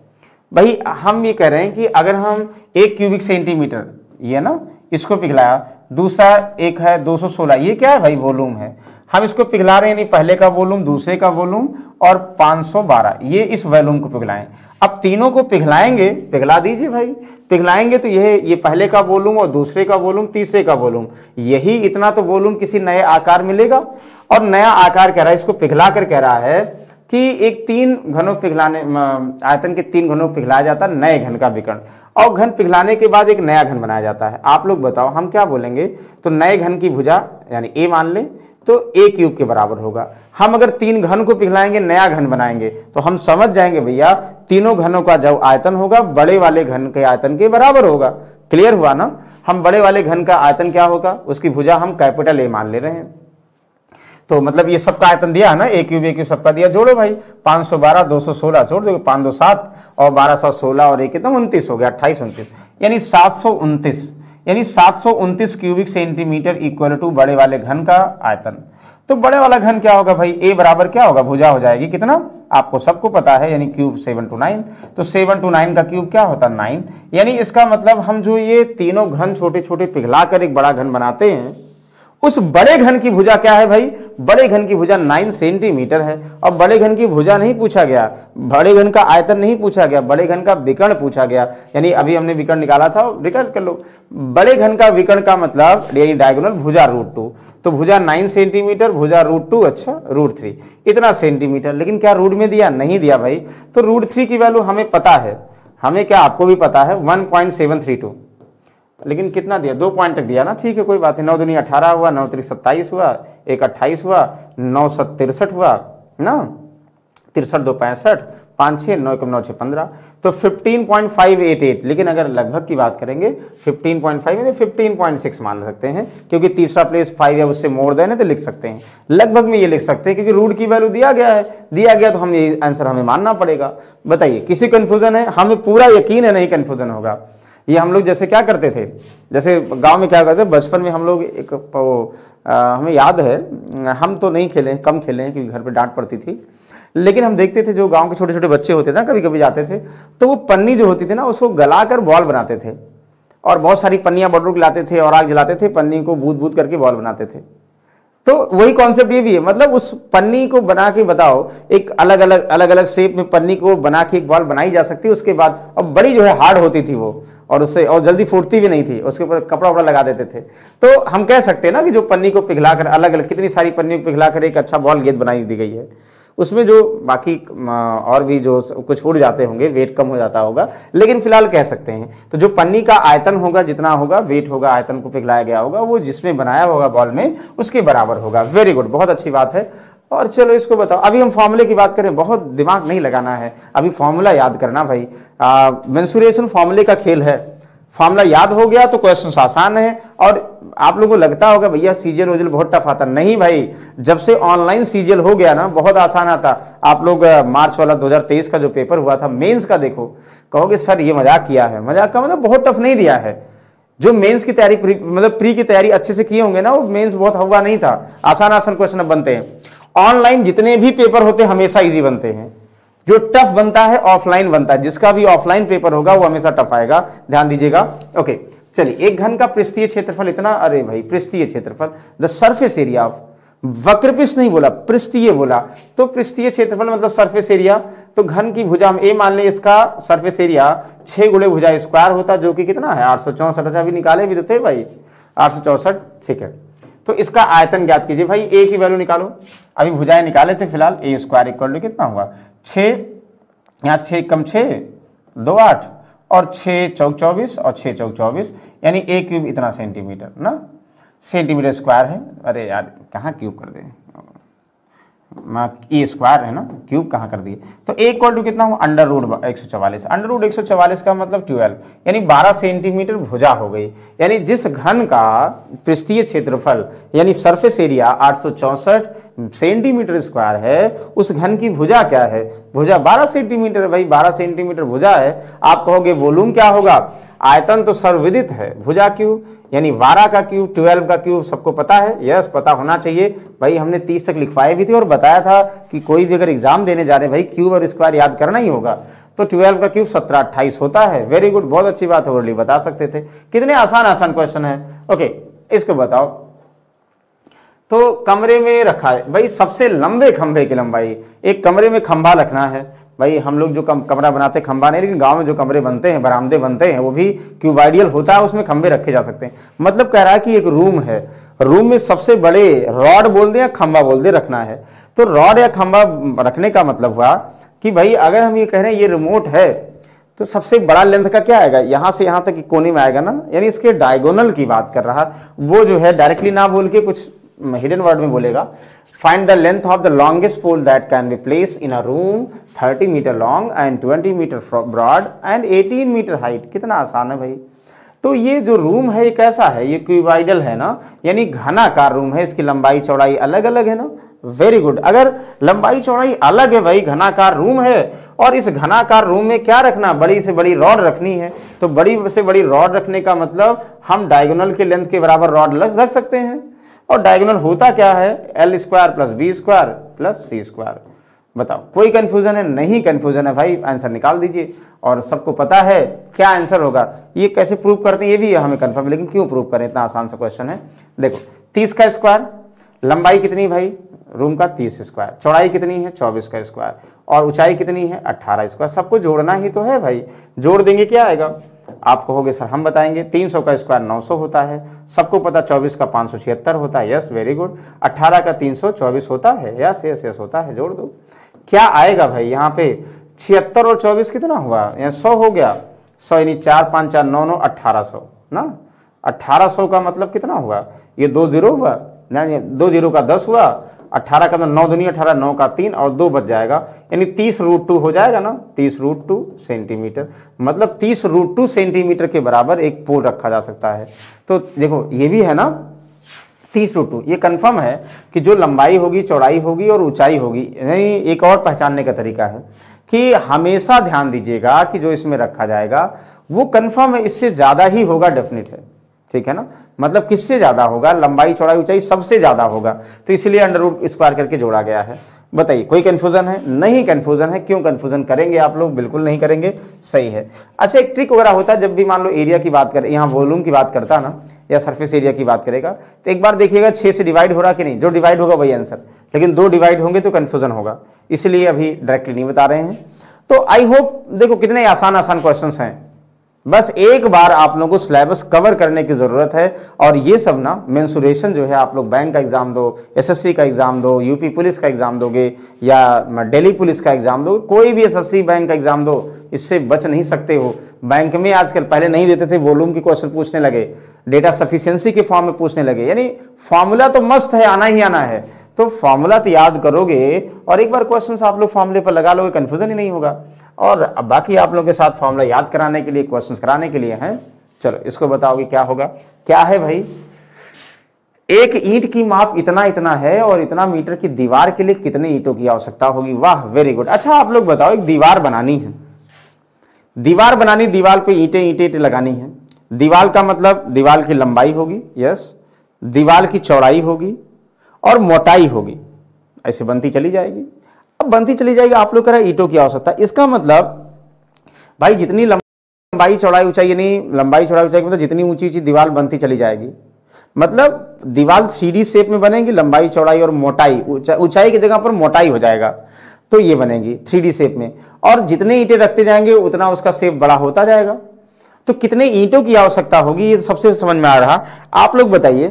भाई हम ये कह रहे हैं कि अगर हम 1 क्यूबिक सेंटीमीटर, ये ना, इसको पिघलाया, दूसरा एक है 216, ये क्या है भाई, वॉल्यूम है, हम इसको पिघला रहे हैं, नहीं पहले का वॉल्यूम, दूसरे का वॉल्यूम और 512, ये इस वॉल्यूम को पिघलाएं। अब तीनों को पिघलाएंगे, पिघला दीजिए भाई, पिघलाएंगे तो ये पहले का वॉल्यूम और दूसरे का वॉल्यूम, तीसरे का वॉल्यूम, यही इतना तो वॉल्यूम किसी नए आकार मिलेगा। और नया आकार कह रहा है, इसको पिघला कर कह रहा है कि एक 3 घनों पिघलाने, आयतन के 3 घनों पिघलाया जाता है नए घन का विकर्ण, और घन पिघलाने के बाद एक नया घन बनाया जाता है। आप लोग बताओ हम क्या बोलेंगे, तो नए घन की भुजा यानी ए मान ले तो a क्यूब के बराबर होगा। हम अगर 3 घन को पिघलाएंगे, नया घन बनाएंगे, तो हम समझ जाएंगे भैया तीनों घनों का जो आयतन होगा बड़े वाले घन के आयतन के बराबर होगा। क्लियर हुआ ना, हम बड़े वाले घन का आयतन क्या होगा, उसकी भुजा हम कैपिटल ए मान ले रहे हैं। तो मतलब ये सबका आयतन दिया है ना, a क्यूब सबका दिया, जोड़ो भाई, 512 216 जोड़ दो, 5 2 7 और 1216 और 1 कितना 29 हो गया, 28 29, यानी 729, यानी 729 क्यूबिक सेंटीमीटर इक्वल टू बड़े वाले घन का आयतन। तो बड़े वाला घन क्या होगा भाई, a बराबर क्या होगा, भुजा हो जाएगी कितना, आपको सबको पता है, यानी क्यूब 7 to 9, तो 7 to 9 का क्यूब क्या होता है 9। यानी इसका मतलब हम जो ये तीनों घन छोटे छोटे पिघला कर एक बड़ा घन बनाते हैं, उस बड़े घन की भुजा क्या है भाई, बड़े घन की भुजा 9 सेंटीमीटर है। और बड़े घन की भुजा नहीं पूछा गया, बड़े घन का आयतन नहीं पूछा गया, बड़े घन का विकर्ण पूछा गया। यानी अभी हमने विकर्ण निकाला था, रिकॉर्ड कर लो, बड़े घन का विकर्ण का मतलब यानी डायगोनल भुजा √2, तो भुजा 9 सेंटीमीटर, भुजा √2, अच्छा √3, इतना सेंटीमीटर। लेकिन क्या रूट में दिया, नहीं दिया भाई, तो √3 की वैल्यू हमें पता है, हमें क्या आपको भी पता है 1.732, लेकिन कितना दिया, 2 पॉइंट तक दिया ना, ठीक है कोई बात नहीं, 9 दूनी 18 हुआ, 9 3 27 हुआ, 1 28 हुआ, 9 7 63 हुआ ना, 63 2 65, 5 6 9 9 6 15, तो 15.588। लेकिन अगर लगभग की बात करेंगे 15.5 में 15.6 मान सकते हैं, क्योंकि तीसरा प्लेस 5 या उससे मोर देने तो लिख सकते हैं, लगभग में ये लिख सकते हैं, क्योंकि रूट की वैल्यू दिया गया है, दिया गया तो हम ये आंसर हमें मानना पड़ेगा। बताइए किसी कंफ्यूजन है, हमें पूरा यकीन है नहीं कंफ्यूजन होगा। ये हम लोग जैसे क्या करते थे, जैसे गांव में क्या करते थे, बचपन में हम लोग एक हमें याद है, हम तो नहीं खेले, कम खेले हैं क्योंकि घर पे डांट पड़ती थी, लेकिन हम देखते थे जो गांव के छोटे छोटे बच्चे होते थे ना, कभी कभी जाते थे तो वो पन्नी जो होती थी ना उसको गलाकर बॉल बनाते थे, और बहुत सारी पन्नियां बॉर्डर को लाते थे और आग जलाते थे, पन्नी को बूद बूद करके बॉल बनाते थे। तो वही कॉन्सेप्ट ये भी है, मतलब उस पन्नी को बना के बताओ, एक अलग अलग शेप में पन्नी को बना के एक बॉल बनाई जा सकती है उसके बाद, और बड़ी जो है हार्ड होती थी वो, और उससे और जल्दी फूटती भी नहीं थी, उसके ऊपर कपड़ा वपड़ा लगा देते थे। तो हम कह सकते हैं ना कि जो पन्नी को पिघलाकर अलग अलग कितनी सारी पन्नी को पिघलाकर एक अच्छा बॉल गेंद बनाई दी गई है, उसमें जो बाकी और भी जो कुछ उड़ जाते होंगे, वेट कम हो जाता होगा, लेकिन फिलहाल कह सकते हैं। तो जो पन्नी का आयतन होगा, जितना होगा वेट होगा, आयतन को पिघलाया गया होगा, वो जिसमें बनाया होगा बॉल में उसके बराबर होगा। वेरी गुड, बहुत अच्छी बात है। और चलो इसको बताओ, अभी हम फॉर्मूले की बात करें, बहुत दिमाग नहीं लगाना है, अभी फॉर्मूला याद करना भाई। मेंसुरेशन फॉर्मूले का खेल है, फॉर्मूला याद हो गया तो क्वेश्चन आसान है। और आप लोगों को लगता होगा भैया सीजीएल ओजीएल बहुत टफ आता, नहीं भाई, जब से ऑनलाइन सीजीएल हो गया ना बहुत आसान आता। आप लोग मार्च वाला 2023 का जो पेपर हुआ था मेंस का देखो, कहोगे सर ये मजाक किया है। मजाक का मतलब बहुत टफ नहीं दिया है। जो मेंस की तैयारी मतलब प्री की तैयारी अच्छे से किए होंगे ना, वो मेंस बहुत हुआ नहीं था, आसान आसान क्वेश्चन अब बनते हैं। ऑनलाइन जितने भी पेपर होते हैं हमेशा इजी बनते हैं, जो टफ बनता है ऑफलाइन बनता है। जिसका भी ऑफलाइन पेपर होगा वो हमेशा टफ आएगा, ध्यान दीजिएगा। ओके चलिए, एक घन का पृष्ठीय क्षेत्रफल इतना, अरे भाई पृष्ठीय क्षेत्रफल, द सरफेस एरिया ऑफ, वक्रपृष्ठ नहीं बोला पृष्ठीय बोला, तो पृष्ठीय क्षेत्रफल मतलब सरफेस एरिया। तो घन की भुजा हम ए मान ले, इसका सरफेस एरिया 6 गुणे भुजा स्क्वायर होता, जो कि कितना है 864। अच्छा अभी निकाले भी तो थे भाई 864, ठीक है। तो इसका आयतन ज्ञात कीजिए भाई, ए की वैल्यू निकालो। अभी भुजाएं निकाले थे फिलहाल, ए स्क्वायर इक्वल टू कितना हुआ 6, यहाँ 6 कम 6 2 8 और 6 चौक 24 और 6 चौक 24, यानी ए क्यूब इतना सेंटीमीटर ना, सेंटीमीटर स्क्वायर है। अरे यार कहाँ क्यूब कर दे, ए स्क्वायर है ना, क्यूब कहाँ कर दिए। तो ए इक्वल टू कितना हुआ अंडर रूट 144, अंडर रूट 144 का मतलब 12, यानी 12 सेंटीमीटर भुजा हो गई। यानी जिस घन का पृष्ठीय क्षेत्रफल यानी सरफेस एरिया 864 सेंटीमीटर स्क्वायर है, उस घन की भुजा क्या है, भुजा 12 सेंटीमीटर। भाई 12 सेंटीमीटर भुजा है, आप कहोगे वॉल्यूम क्या होगा, आयतन तो सर्वविदित है, भुजा क्यूब यानी 12 का क्यूब 12 का क्यूब सबको पता है, यस पता होना चाहिए भाई। हमने 30 तक लिखवाए भी थे और बताया था कि कोई भी अगर एग्जाम देने जा रहे भाई क्यूब और स्क्वायर याद करना ही होगा। तो 12 का क्यूब 17 28 होता है, वेरी गुड, बहुत अच्छी बात है, ओरली बता सकते थे। कितने आसान आसान क्वेश्चन है। ओके इसको बताओ, तो कमरे में रखा है भाई सबसे लंबे खंभे की लंबाई, एक कमरे में खंभा रखना है भाई। हम लोग जो कमरा बनाते हैं खंभा नहीं, लेकिन गांव में जो कमरे बनते हैं बरामदे बनते हैं वो भी क्यूबाइडियल होता है, उसमें खंभे रखे जा सकते हैं। मतलब कह रहा है कि एक रूम है, रूम में सबसे बड़े रॉड बोल दे या खंभा बोल दे रखना है। तो रॉड या खंभा रखने का मतलब हुआ कि भाई अगर हम ये कह रहे हैं ये रिमोट है, तो सबसे बड़ा लेंथ का क्या आएगा, यहां से यहां तक कोने में आएगा ना, यानी इसके डायगोनल की बात कर रहा। वो जो है डायरेक्टली ना बोल के कुछ हिडन वर्ड में बोलेगा। Find the length of the longest pole that can be place in a room 30 metre long and 20 metre broad and 18 metre height. कितना आसान है भाई। तो ये जो रूम है ये कैसा है, ये क्यूबाइडल है ना, यानी घनाकार रूम है, इसकी लंबाई चौड़ाई अलग अलग है ना, वेरी गुड। अगर लंबाई चौड़ाई अलग है भाई, घनाकार रूम है, और इस घनाकार रूम में क्या रखना, बड़ी से बड़ी रॉड रखनी है। तो बड़ी से बड़ी रॉड रखने का मतलब हम डायगोनल के लेंथ के बराबर रॉड रख सकते हैं। और डायगोनल होता क्या है, L square plus B square plus C square. बताओ कोई कंफ्यूजन है, नहीं कंफ्यूजन है भाई, आंसर निकाल दीजिए। और सबको पता है क्या आंसर होगा। ये कैसे प्रूव करते हैं ये भी हमें कंफर्म, लेकिन क्यों प्रूव करें, इतना आसान सा क्वेश्चन है। देखो 30 का स्क्वायर, लंबाई कितनी भाई रूम का 30 स्क्वायर, चौड़ाई कितनी है 24 का स्क्वायर, और ऊंचाई कितनी है 18 स्क्वायर। सबको जोड़ना ही तो है भाई, जोड़ देंगे क्या आएगा। आप कहोगे सर हम बताएंगे, 300 का स्क्वायर 900 होता है, सबको पता 24 का 576 होता है, यस वेरी गुड। 18 का 324 होता है, यस यस यस होता है, जोड़ दो। क्या आएगा भाई यहाँ पे 76 और 24 कितना हुआ, यहाँ 100 हो गया, 100 यानी 4 5 4 9 9 1800 ना। 1800 का मतलब कितना हुआ, ये 2 जीरो हुआ ना, 2 जीरो का 10 हुआ, 18 का 9 दूनी 18, 9 का 3 और 2 बच जाएगा, यानी 30√2 हो जाएगा ना, 30√2 सेंटीमीटर। मतलब 30√2 सेंटीमीटर के बराबर एक पोल रखा जा सकता है। तो देखो ये भी है ना 30√2, ये कंफर्म है कि जो लंबाई होगी चौड़ाई होगी और ऊंचाई होगी। नहीं, एक और पहचानने का तरीका है कि हमेशा ध्यान दीजिएगा कि जो इसमें रखा जाएगा वो कंफर्म है, इससे ज्यादा ही होगा, डेफिनेट है, ठीक है ना। मतलब किससे ज्यादा होगा, लंबाई चौड़ाई ऊंचाई सबसे ज्यादा होगा, तो इसलिए अंडर रूट स्क्वायर करके जोड़ा गया है। बताइए कोई कंफ्यूजन है, नहीं कंफ्यूजन है। क्यों कंफ्यूजन करेंगे आप लोग, बिल्कुल नहीं करेंगे, सही है। अच्छा एक ट्रिक वगैरह होता है, जब भी मान लो एरिया की बात करें, यहाँ वॉल्यूम की बात करता ना या सरफेस एरिया की बात करेगा, तो एक बार देखिएगा 6 से डिवाइड हो रहा कि नहीं, जो डिवाइड होगा वही आंसर, लेकिन 2 डिवाइड होंगे तो कंफ्यूजन होगा, इसलिए अभी डायरेक्टली नहीं बता रहे हैं। तो आई होप देखो कितने आसान आसान क्वेश्चन हैं, बस एक बार आप लोगों को सिलेबस कवर करने की जरूरत है। और ये सब ना मेंसुरेशन जो है, आप लोग बैंक का एग्जाम दो, एसएससी का एग्जाम दो, यूपी पुलिस का एग्जाम दोगे या दिल्ली पुलिस का एग्जाम दो, कोई भी एसएससी बैंक का एग्जाम दो, इससे बच नहीं सकते हो। बैंक में आजकल, पहले नहीं देते थे, वॉल्यूम की क्वेश्चन पूछने लगे, डेटा सफिशिएंसी के फॉर्म में पूछने लगे, यानी फॉर्मूला तो मस्त है, आना ही आना है। तो फॉर्मूला तो याद करोगे और एक बार क्वेश्चन आप लोग फॉर्मूले पर लगा लोगे, कंफ्यूजन ही नहीं होगा। और अब बाकी आप लोगों के साथ फॉर्मूला याद कराने के लिए, क्वेश्चंस कराने के लिए हैं चलो इसको बताओगे क्या होगा। क्या है भाई, एक ईंट की माप इतना इतना है और इतना मीटर की दीवार के लिए कितने ईंटों की आवश्यकता होगी। वाह, वेरी गुड। अच्छा आप लोग बताओ, एक दीवार बनानी है, दीवार बनानी, दीवार पे ईंटें ईंटें ईंटें लगानी है। दीवार का मतलब दीवार की लंबाई होगी, यस, दीवार की चौड़ाई होगी और मोटाई होगी, ऐसे बनती चली जाएगी। अब बनती चली जाएगी, आप लोग कह रहे हैं ईंटों की आवश्यकता। इसका मतलब भाई जितनी लंबाई चौड़ाई ऊंचाई, यानी लंबाई चौड़ाई ऊंचाई मतलब जितनी ऊंची ऊंची दीवार बनती चली जाएगी, मतलब दीवार 3D शेप में बनेगी, लंबाई चौड़ाई और मोटाई, ऊंचाई की जगह पर मोटाई हो जाएगा, तो ये बनेगी 3D शेप में। और जितने ईंटें रखते जाएंगे उतना उसका शेप बड़ा होता जाएगा। तो कितने ईंटों की आवश्यकता होगी, ये सबसे समझ में आ रहा। आप लोग बताइए,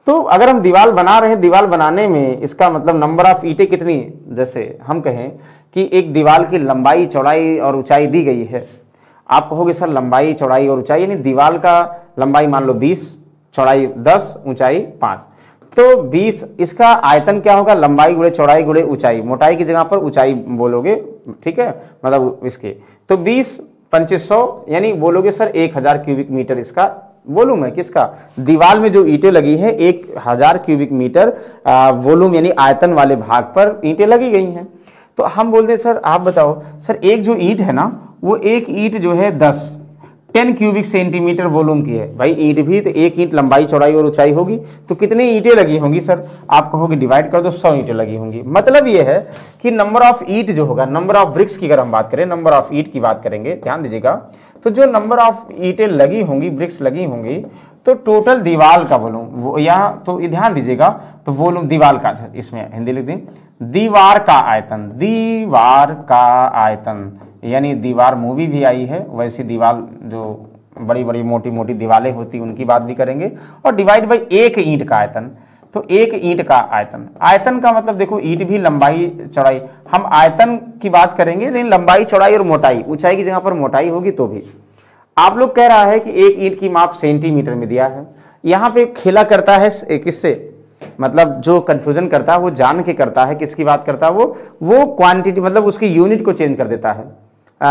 तो अगर हम दीवार बना रहे हैं, दीवार बनाने में इसका मतलब नंबर ऑफ ईंटें कितनी, जैसे हम कहें कि एक दीवार की लंबाई चौड़ाई और ऊंचाई दी गई है, आप कहोगे सर लंबाई चौड़ाई और ऊंचाई, यानी दीवार का लंबाई मान लो 20, चौड़ाई 10, ऊंचाई 5, तो 20, इसका आयतन क्या होगा, लंबाई गुणे चौड़ाई गुणे ऊंचाई, मोटाई की जगह पर ऊंचाई बोलोगे, ठीक है, मतलब इसके, तो 20 2500 यानी बोलोगे सर 1000 क्यूबिक मीटर इसका वॉल्यूम है। किसका, दीवार में जो ईंटें लगी हैं 1000 क्यूबिक मीटर वॉल्यूम यानी आयतन वाले भाग पर ईंटें लगी गई हैं। तो हम बोलते हैं सर आप बताओ सर, एक जो ईंट है ना, वो एक ईंट जो है 10 क्यूबिक सेंटीमीटर वॉल्यूम की है। भाई ईंट भी तो एक ईंट लंबाई चौड़ाई और ऊंचाई होगी, तो कितनी ईंटें लगी होंगी सर, आप कहोगे डिवाइड कर दो, 100 ईंटें लगी होंगी। मतलब ये है कि नंबर ऑफ ईंट जो होगा, नंबर ऑफ ब्रिक्स की अगर हम बात करें, नंबर ऑफ ईंट की बात करेंगे, ध्यान दीजिएगा, तो जो नंबर ऑफ ईंटें लगी होंगी, ब्रिक्स लगी होंगी, तो टोटल दीवार का वॉल्यूम, वो यहाँ तो ध्यान दीजिएगा, तो वॉल्यूम दीवार का, इसमें हिंदी लिख दें, दीवार का आयतन, दीवार का आयतन, यानी दीवार मूवी भी आई है, वैसी दीवार जो बड़ी बड़ी मोटी मोटी दीवारें होती उनकी बात भी करेंगे, और डिवाइड बाई एक ईंट का आयतन, तो एक ईंट का आयतन, आयतन का मतलब देखो ईंट भी लंबाई चौड़ाई, हम आयतन की बात करेंगे लेकिन लंबाई चौड़ाई और मोटाई, ऊंचाई की जगह पर मोटाई होगी तो भी। आप लोग कह रहा है कि एक ईंट की माप सेंटीमीटर में दिया है, यहाँ पे खेला करता है किससे, मतलब जो कंफ्यूजन करता है वो जान के करता है, किसकी बात करता है वो क्वांटिटी, मतलब उसकी यूनिट को चेंज कर देता है,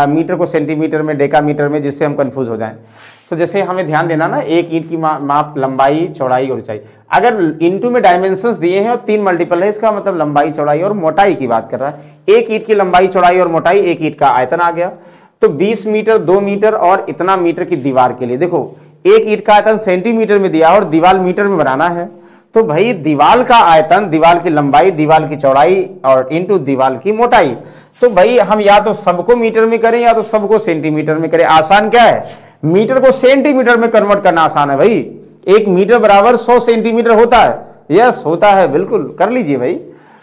मीटर को सेंटीमीटर में, डेकामीटर में, जिससे हम कंफ्यूज हो जाएं। तो जैसे हमें ध्यान देना ना, एक ईंट की माप लंबाई चौड़ाई और ऊंचाई, अगर इनटू में डायमेंशंस दिए हैं और 3 मल्टीपल है, इसका मतलब लंबाई चौड़ाई और मोटाई की बात कर रहा है। एक ईंट की लंबाई चौड़ाई और मोटाई, एक ईंट का आयतन आ गया। तो 20 मीटर, 2 मीटर और इतना मीटर की दीवार के लिए, देखो एक ईंट का आयतन सेंटीमीटर में दिया और दीवार मीटर में बनाना है, तो भाई दीवार का आयतन, दीवार की लंबाई, दीवार की चौड़ाई और इनटू दीवार की मोटाई। तो भाई हम या तो सबको मीटर में करें या तो सबको सेंटीमीटर में करें। आसान क्या है, मीटर को सेंटीमीटर में कन्वर्ट करना आसान है भाई। 1 मीटर बराबर 100 सेंटीमीटर होता है, यस होता है, बिल्कुल कर लीजिए भाई।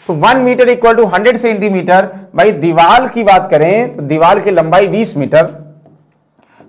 तो 1 मीटर इक्वल टू 100 सेंटीमीटर। भाई दीवार की बात करें तो दीवार की लंबाई 20 मीटर,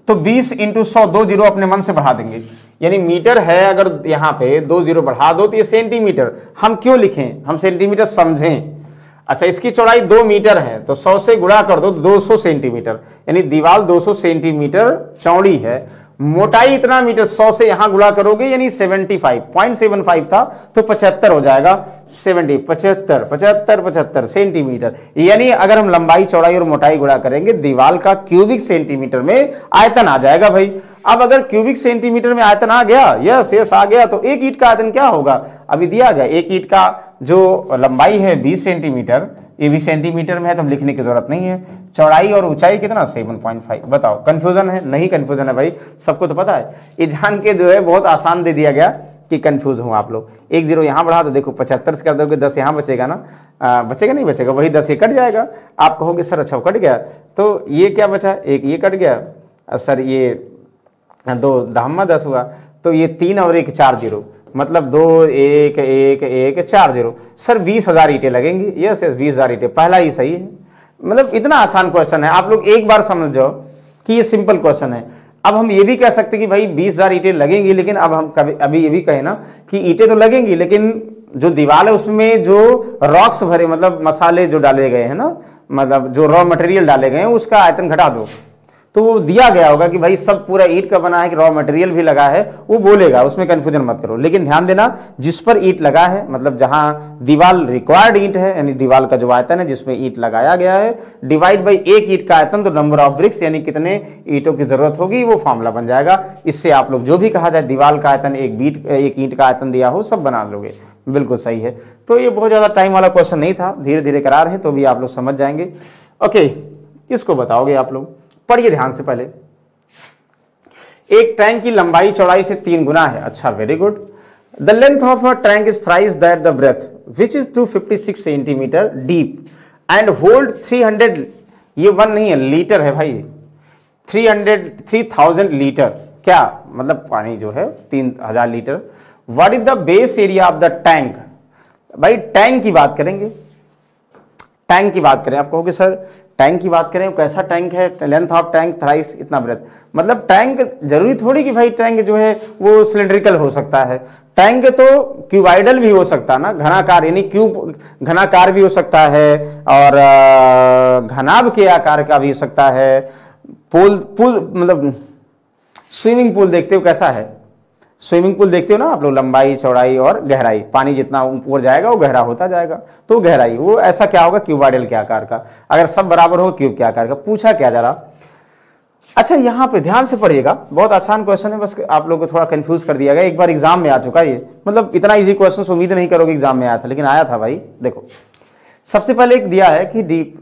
तो 20 इंटू 100, 2 जीरो अपने मन से बढ़ा देंगे, यानी मीटर है, अगर यहां पे 2 जीरो बढ़ा दो तो ये सेंटीमीटर। हम क्यों लिखें, हम सेंटीमीटर समझें। अच्छा इसकी चौड़ाई 2 मीटर है, तो 100 से गुणा कर दो 200 सेंटीमीटर, यानी दीवार 200 सेंटीमीटर चौड़ी है। मोटाई इतना मीटर, 100 से यहां गुणा करोगे यानी 75.75 था तो 75 हो जाएगा, 75 सेंटीमीटर। यानी अगर हम लंबाई चौड़ाई और मोटाई गुणा करेंगे, दीवार का क्यूबिक सेंटीमीटर में आयतन आ जाएगा भाई। अब अगर क्यूबिक सेंटीमीटर में आयतन आ गया, यस आ गया, तो एक ईंट का आयतन क्या होगा, अभी दिया गया, एक ईंट का जो लंबाई है 20 सेंटीमीटर, ये भी सेंटीमीटर में है तो लिखने की जरूरत नहीं है। चौड़ाई और ऊंचाई कितना, 7.5। बताओ कंफ्यूजन है, नहीं कंफ्यूजन है भाई, सबको तो पता है। ये जान के जो है बहुत आसान दे दिया गया कि कंफ्यूज हो आप लोग। 1 जीरो यहां बढ़ा तो देखो 75 से कर दोगे, 10 यहां बचेगा ना, बचेगा नहीं बचेगा, वही 10 ये कट जाएगा। आप कहोगे सर अच्छा कट गया, तो ये क्या बचा, एक ये कट गया सर, ये 2 दहम्मा 10 हुआ, तो ये 3 और 1 4 जीरो, मतलब 2 1 1 1 4 जीरो। सर 20,000 ईंटें लगेंगी, यस 20,000 ईंटें, पहला ही सही है। मतलब इतना आसान क्वेश्चन है, आप लोग एक बार समझ जाओ कि ये सिंपल क्वेश्चन है। अब हम ये भी कह सकते कि भाई 20,000 ईंटें लगेंगी, लेकिन अब हम कभी अभी ये भी कहें ना कि ईंटें तो लगेंगी, लेकिन जो दीवार है उसमें जो रॉक्स भरे, मतलब मसाले जो डाले गए हैं ना, मतलब जो रॉ मटेरियल डाले गए हैं, उसका आयतन घटा दो। तो वो दिया गया होगा कि भाई सब पूरा ईंट का बना है कि रॉ मटेरियल भी लगा है, वो बोलेगा, उसमें कंफ्यूजन मत करो। लेकिन ध्यान देना, जिस पर ईंट लगा है मतलब जहां दीवार रिक्वायर्ड ईंट है, यानी दीवार का जो आयतन है जिसमें ईंट लगाया गया है, डिवाइड बाई एक ईंट का आयतन, तो नंबर ऑफ ब्रिक्स यानी कितने ईंटों की जरूरत होगी, वो फॉर्मूला बन जाएगा। इससे आप लोग जो भी कहा जाए दीवार का आयतन एक ईंट का आयतन दिया हो, सब बना लोगे। बिल्कुल सही है। तो ये बहुत ज्यादा टाइम वाला क्वेश्चन नहीं था, धीरे धीरे करा रहे हैं तो भी आप लोग समझ जाएंगे। ओके, इसको बताओगे आप लोग, पढ़िए ध्यान से। पहले एक टैंक की लंबाई चौड़ाई से 3 गुना है। अच्छा, very good. The length of a tank is thrice that the breadth which is 256 centimetre deep and hold 300, ये 1 नहीं है, लीटर है भाई, 3000 लीटर, क्या मतलब पानी जो है 3000 litre. What is the base area of the tank? भाई टैंक की बात करेंगे, टैंक की बात करें, आप कहोगे सर टैंक की बात करें, कैसा टैंक है, लेंथ ऑफ टैंक थ्राइस इतना ब्रेथ, मतलब टैंक जरूरी थोड़ी कि भाई टैंक जो है वो सिलेंड्रिकल हो सकता है, टैंक तो क्यूबाइडल भी हो सकता है ना, घनाकार, यानी क्यूब घनाकार भी हो सकता है और घनाभ के आकार का भी हो सकता है। पूल मतलब स्विमिंग पूल देखते हो कैसा है, स्विमिंग पूल देखते हो ना आप लोग, लंबाई चौड़ाई और गहराई, पानी जितना ऊपर जाएगा वो गहरा होता जाएगा, तो गहराई वो ऐसा क्या होगा, क्यूबाइडल के आकार का। अगर सब बराबर हो क्यूब के आकार का। पूछा क्या जरा, अच्छा यहां पे ध्यान से पढ़िएगा, बहुत आसान क्वेश्चन है, बस आप लोगों को थोड़ा कंफ्यूज कर दिया गया, एक बार एग्जाम में आ चुका है ये, मतलब इतना इजी क्वेश्चन उम्मीद नहीं करोगे एग्जाम में आया था, लेकिन आया था भाई। देखो सबसे पहले एक दिया है कि डीप,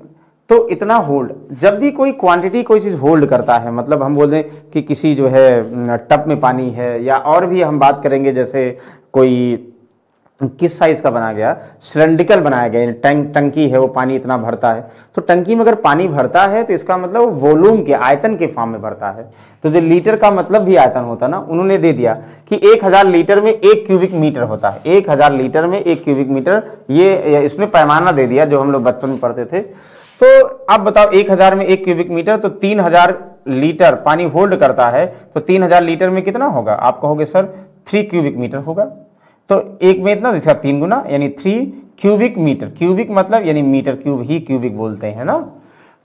तो इतना होल्ड, जब भी कोई क्वांटिटी कोई चीज होल्ड करता है, मतलब हम बोल दें कि किसी जो है टब में पानी है, या और भी हम बात करेंगे जैसे कोई किस साइज का बना गया, सिलेंड्रिकल बनाया गया, टंकी है वो पानी इतना भरता है, तो टंकी में अगर पानी भरता है तो इसका मतलब वो वॉल्यूम के, आयतन के फॉर्म में भरता है। तो जो लीटर का मतलब भी आयतन होता ना, उन्होंने दे दिया कि 1000 लीटर में 1 क्यूबिक मीटर होता है, 1000 लीटर में 1 क्यूबिक मीटर, ये इसमें पैमाना दे दिया जो हम लोग बचपन में पढ़ते थे। तो अब बताओ 1000 में 1 क्यूबिक मीटर, तो 3000 लीटर पानी होल्ड करता है, तो 3000 लीटर में कितना होगा, आप कहोगे सर 3 क्यूबिक मीटर होगा। तो एक में इतना, इसका 3 गुना, यानी 3 क्यूबिक मीटर, क्यूबिक मतलब यानी मीटर क्यूब ही क्यूबिक बोलते हैं ना।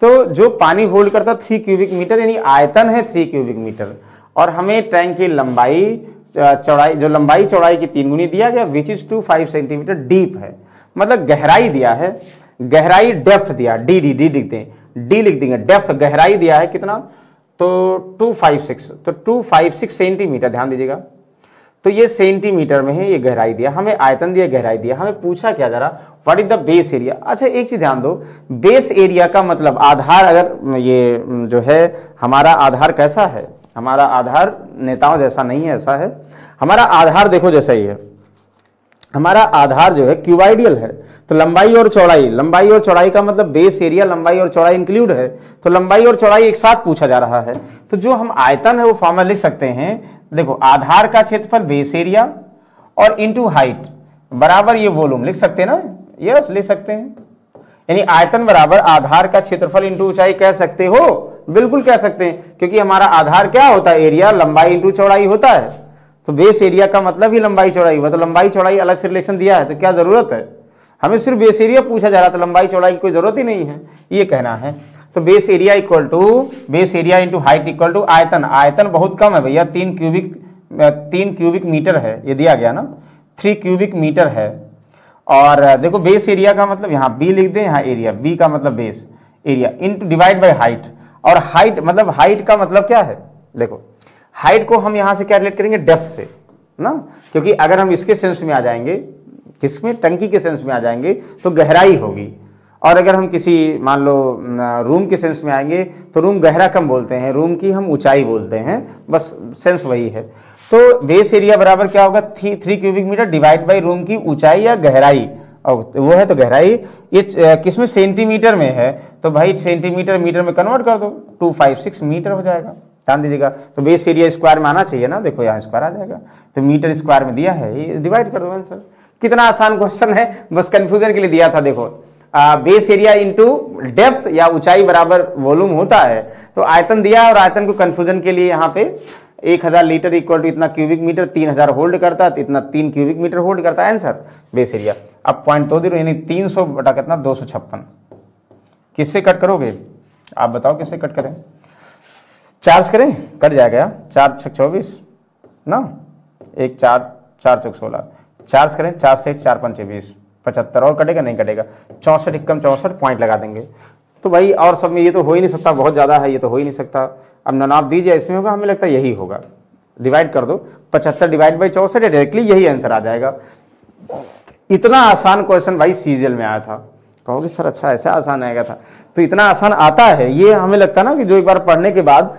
तो जो पानी होल्ड करता 3 क्यूबिक मीटर, यानी आयतन है 3 क्यूबिक मीटर, और हमें टैंक की लंबाई चौड़ाई, जो लंबाई चौड़ाई की 3 गुनी दिया गया, विच इज 25 सेंटीमीटर डीप है, मतलब गहराई दिया है, गहराई डेप्थ दिया, डी लिखते हैं, डी लिख देंगे, डेप्थ गहराई दिया है कितना, तो 256, तो 256 सेंटीमीटर, ध्यान दीजिएगा, तो ये सेंटीमीटर में है, ये गहराई दिया, हमें आयतन दिया, गहराई दिया, हमें पूछा क्या जरा, what is the base area. अच्छा एक चीज ध्यान दो, बेस एरिया का मतलब आधार, अगर ये जो है हमारा आधार कैसा है, हमारा आधार नेताओं जैसा नहीं है, ऐसा है हमारा आधार, देखो जैसा ही है हमारा आधार जो है क्यूबाइडियल है, तो लंबाई और चौड़ाई, लंबाई और चौड़ाई का मतलब बेस एरिया, लंबाई और चौड़ाई इंक्लूड है, तो लंबाई और चौड़ाई एक साथ पूछा जा रहा है, तो जो हम आयतन है वो फॉर्मूला लिख सकते हैं। देखो आधार का क्षेत्रफल बेस एरिया और इनटू हाइट बराबर ये वॉल्यूम, लिख सकते हैं ना, यस लिख सकते हैं, यानी आयतन बराबर आधार का क्षेत्रफल इंटू ऊंचाई, कह सकते हो, बिल्कुल कह सकते हैं, क्योंकि हमारा आधार क्या होता है, एरिया, लंबाई इंटू चौड़ाई होता है, तो बेस एरिया का मतलब ही लंबाई चौड़ाई हुआ, तो लंबाई चौड़ाई अलग से रिलेशन दिया है, तो क्या जरूरत है, हमें सिर्फ बेस एरिया पूछा जा रहा था, लंबाई चौड़ाई की कोई जरूरत ही नहीं है, ये कहना है। तो base area equal to base area into height equal to आयतन, आयतन बहुत कम है भैया, 3 क्यूबिक मीटर है, ये दिया गया ना, 3 क्यूबिक मीटर है। और देखो बेस एरिया का मतलब यहाँ बी लिख दें, यहाँ एरिया, बी का मतलब base area into divide by height, और हाइट मतलब हाइट का मतलब क्या है, देखो हाइट को हम यहां से क्या रिलेट करेंगे, डेप्थ से ना, क्योंकि अगर हम इसके सेंस में आ जाएंगे, किसमें, टंकी के सेंस में आ जाएंगे तो गहराई होगी, और अगर हम किसी मान लो रूम के सेंस में आएंगे तो रूम गहरा कम बोलते हैं, रूम की हम ऊंचाई बोलते हैं, बस सेंस वही है। तो बेस एरिया बराबर क्या होगा, 3 cubic metre divide by room की ऊंचाई या गहराई, और वो है तो गहराई, ये किसमें सेंटीमीटर में है, तो भाई सेंटीमीटर मीटर में कन्वर्ट कर दो, 256 मीटर हो जाएगा, ध्यान दीजिएगा। तो बेस एरिया स्क्वायर में आना चाहिए ना, देखो यहाँ स्क्वायर आ जाएगा, तो मीटर स्क्वायर में दिया है, ये डिवाइड कर दो आंसर। कितना आसान क्वेश्चन है, बस कंफ्यूजन के लिए दिया था। देखो बेस एरिया इंटू डेप्थ या ऊंचाई बराबर वॉल्यूम होता है, तो आयतन दिया, और आयतन को कंफ्यूजन के लिए यहाँ पे 1000 लीटर इक्वल टू इतना क्यूबिक मीटर, 3000 होल्ड करता है तो इतना 3 क्यूबिक मीटर होल्ड करता है, आंसर बेस एरिया। अब पॉइंट तो दे दो, यानी 300 बटा कितना, 256, किससे कट करोगे आप बताओ, किससे कट करें, चार्ज करें, कट जाएगा यार, 4 छक 24 ना, 1 4 4 चौक 16, चार्ज करें 4 से 4 पंचे 20, 75 और कटेगा नहीं कटेगा, 64 एकम 64 पॉइंट लगा देंगे। तो भाई और सब में ये तो हो ही नहीं सकता, बहुत ज़्यादा है, ये तो हो ही नहीं सकता। अब ननाब दीजिए, इसमें होगा, हमें लगता है यही होगा, डिवाइड कर दो, 75 डिवाइड बाई 64, डायरेक्टली यही आंसर आ जाएगा। इतना आसान क्वेश्चन भाई सीजीएल में आया था। कहोगे सर अच्छा ऐसा आसान आएगा था, तो इतना आसान आता है, ये हमें लगता है ना कि जो एक बार पढ़ने के बाद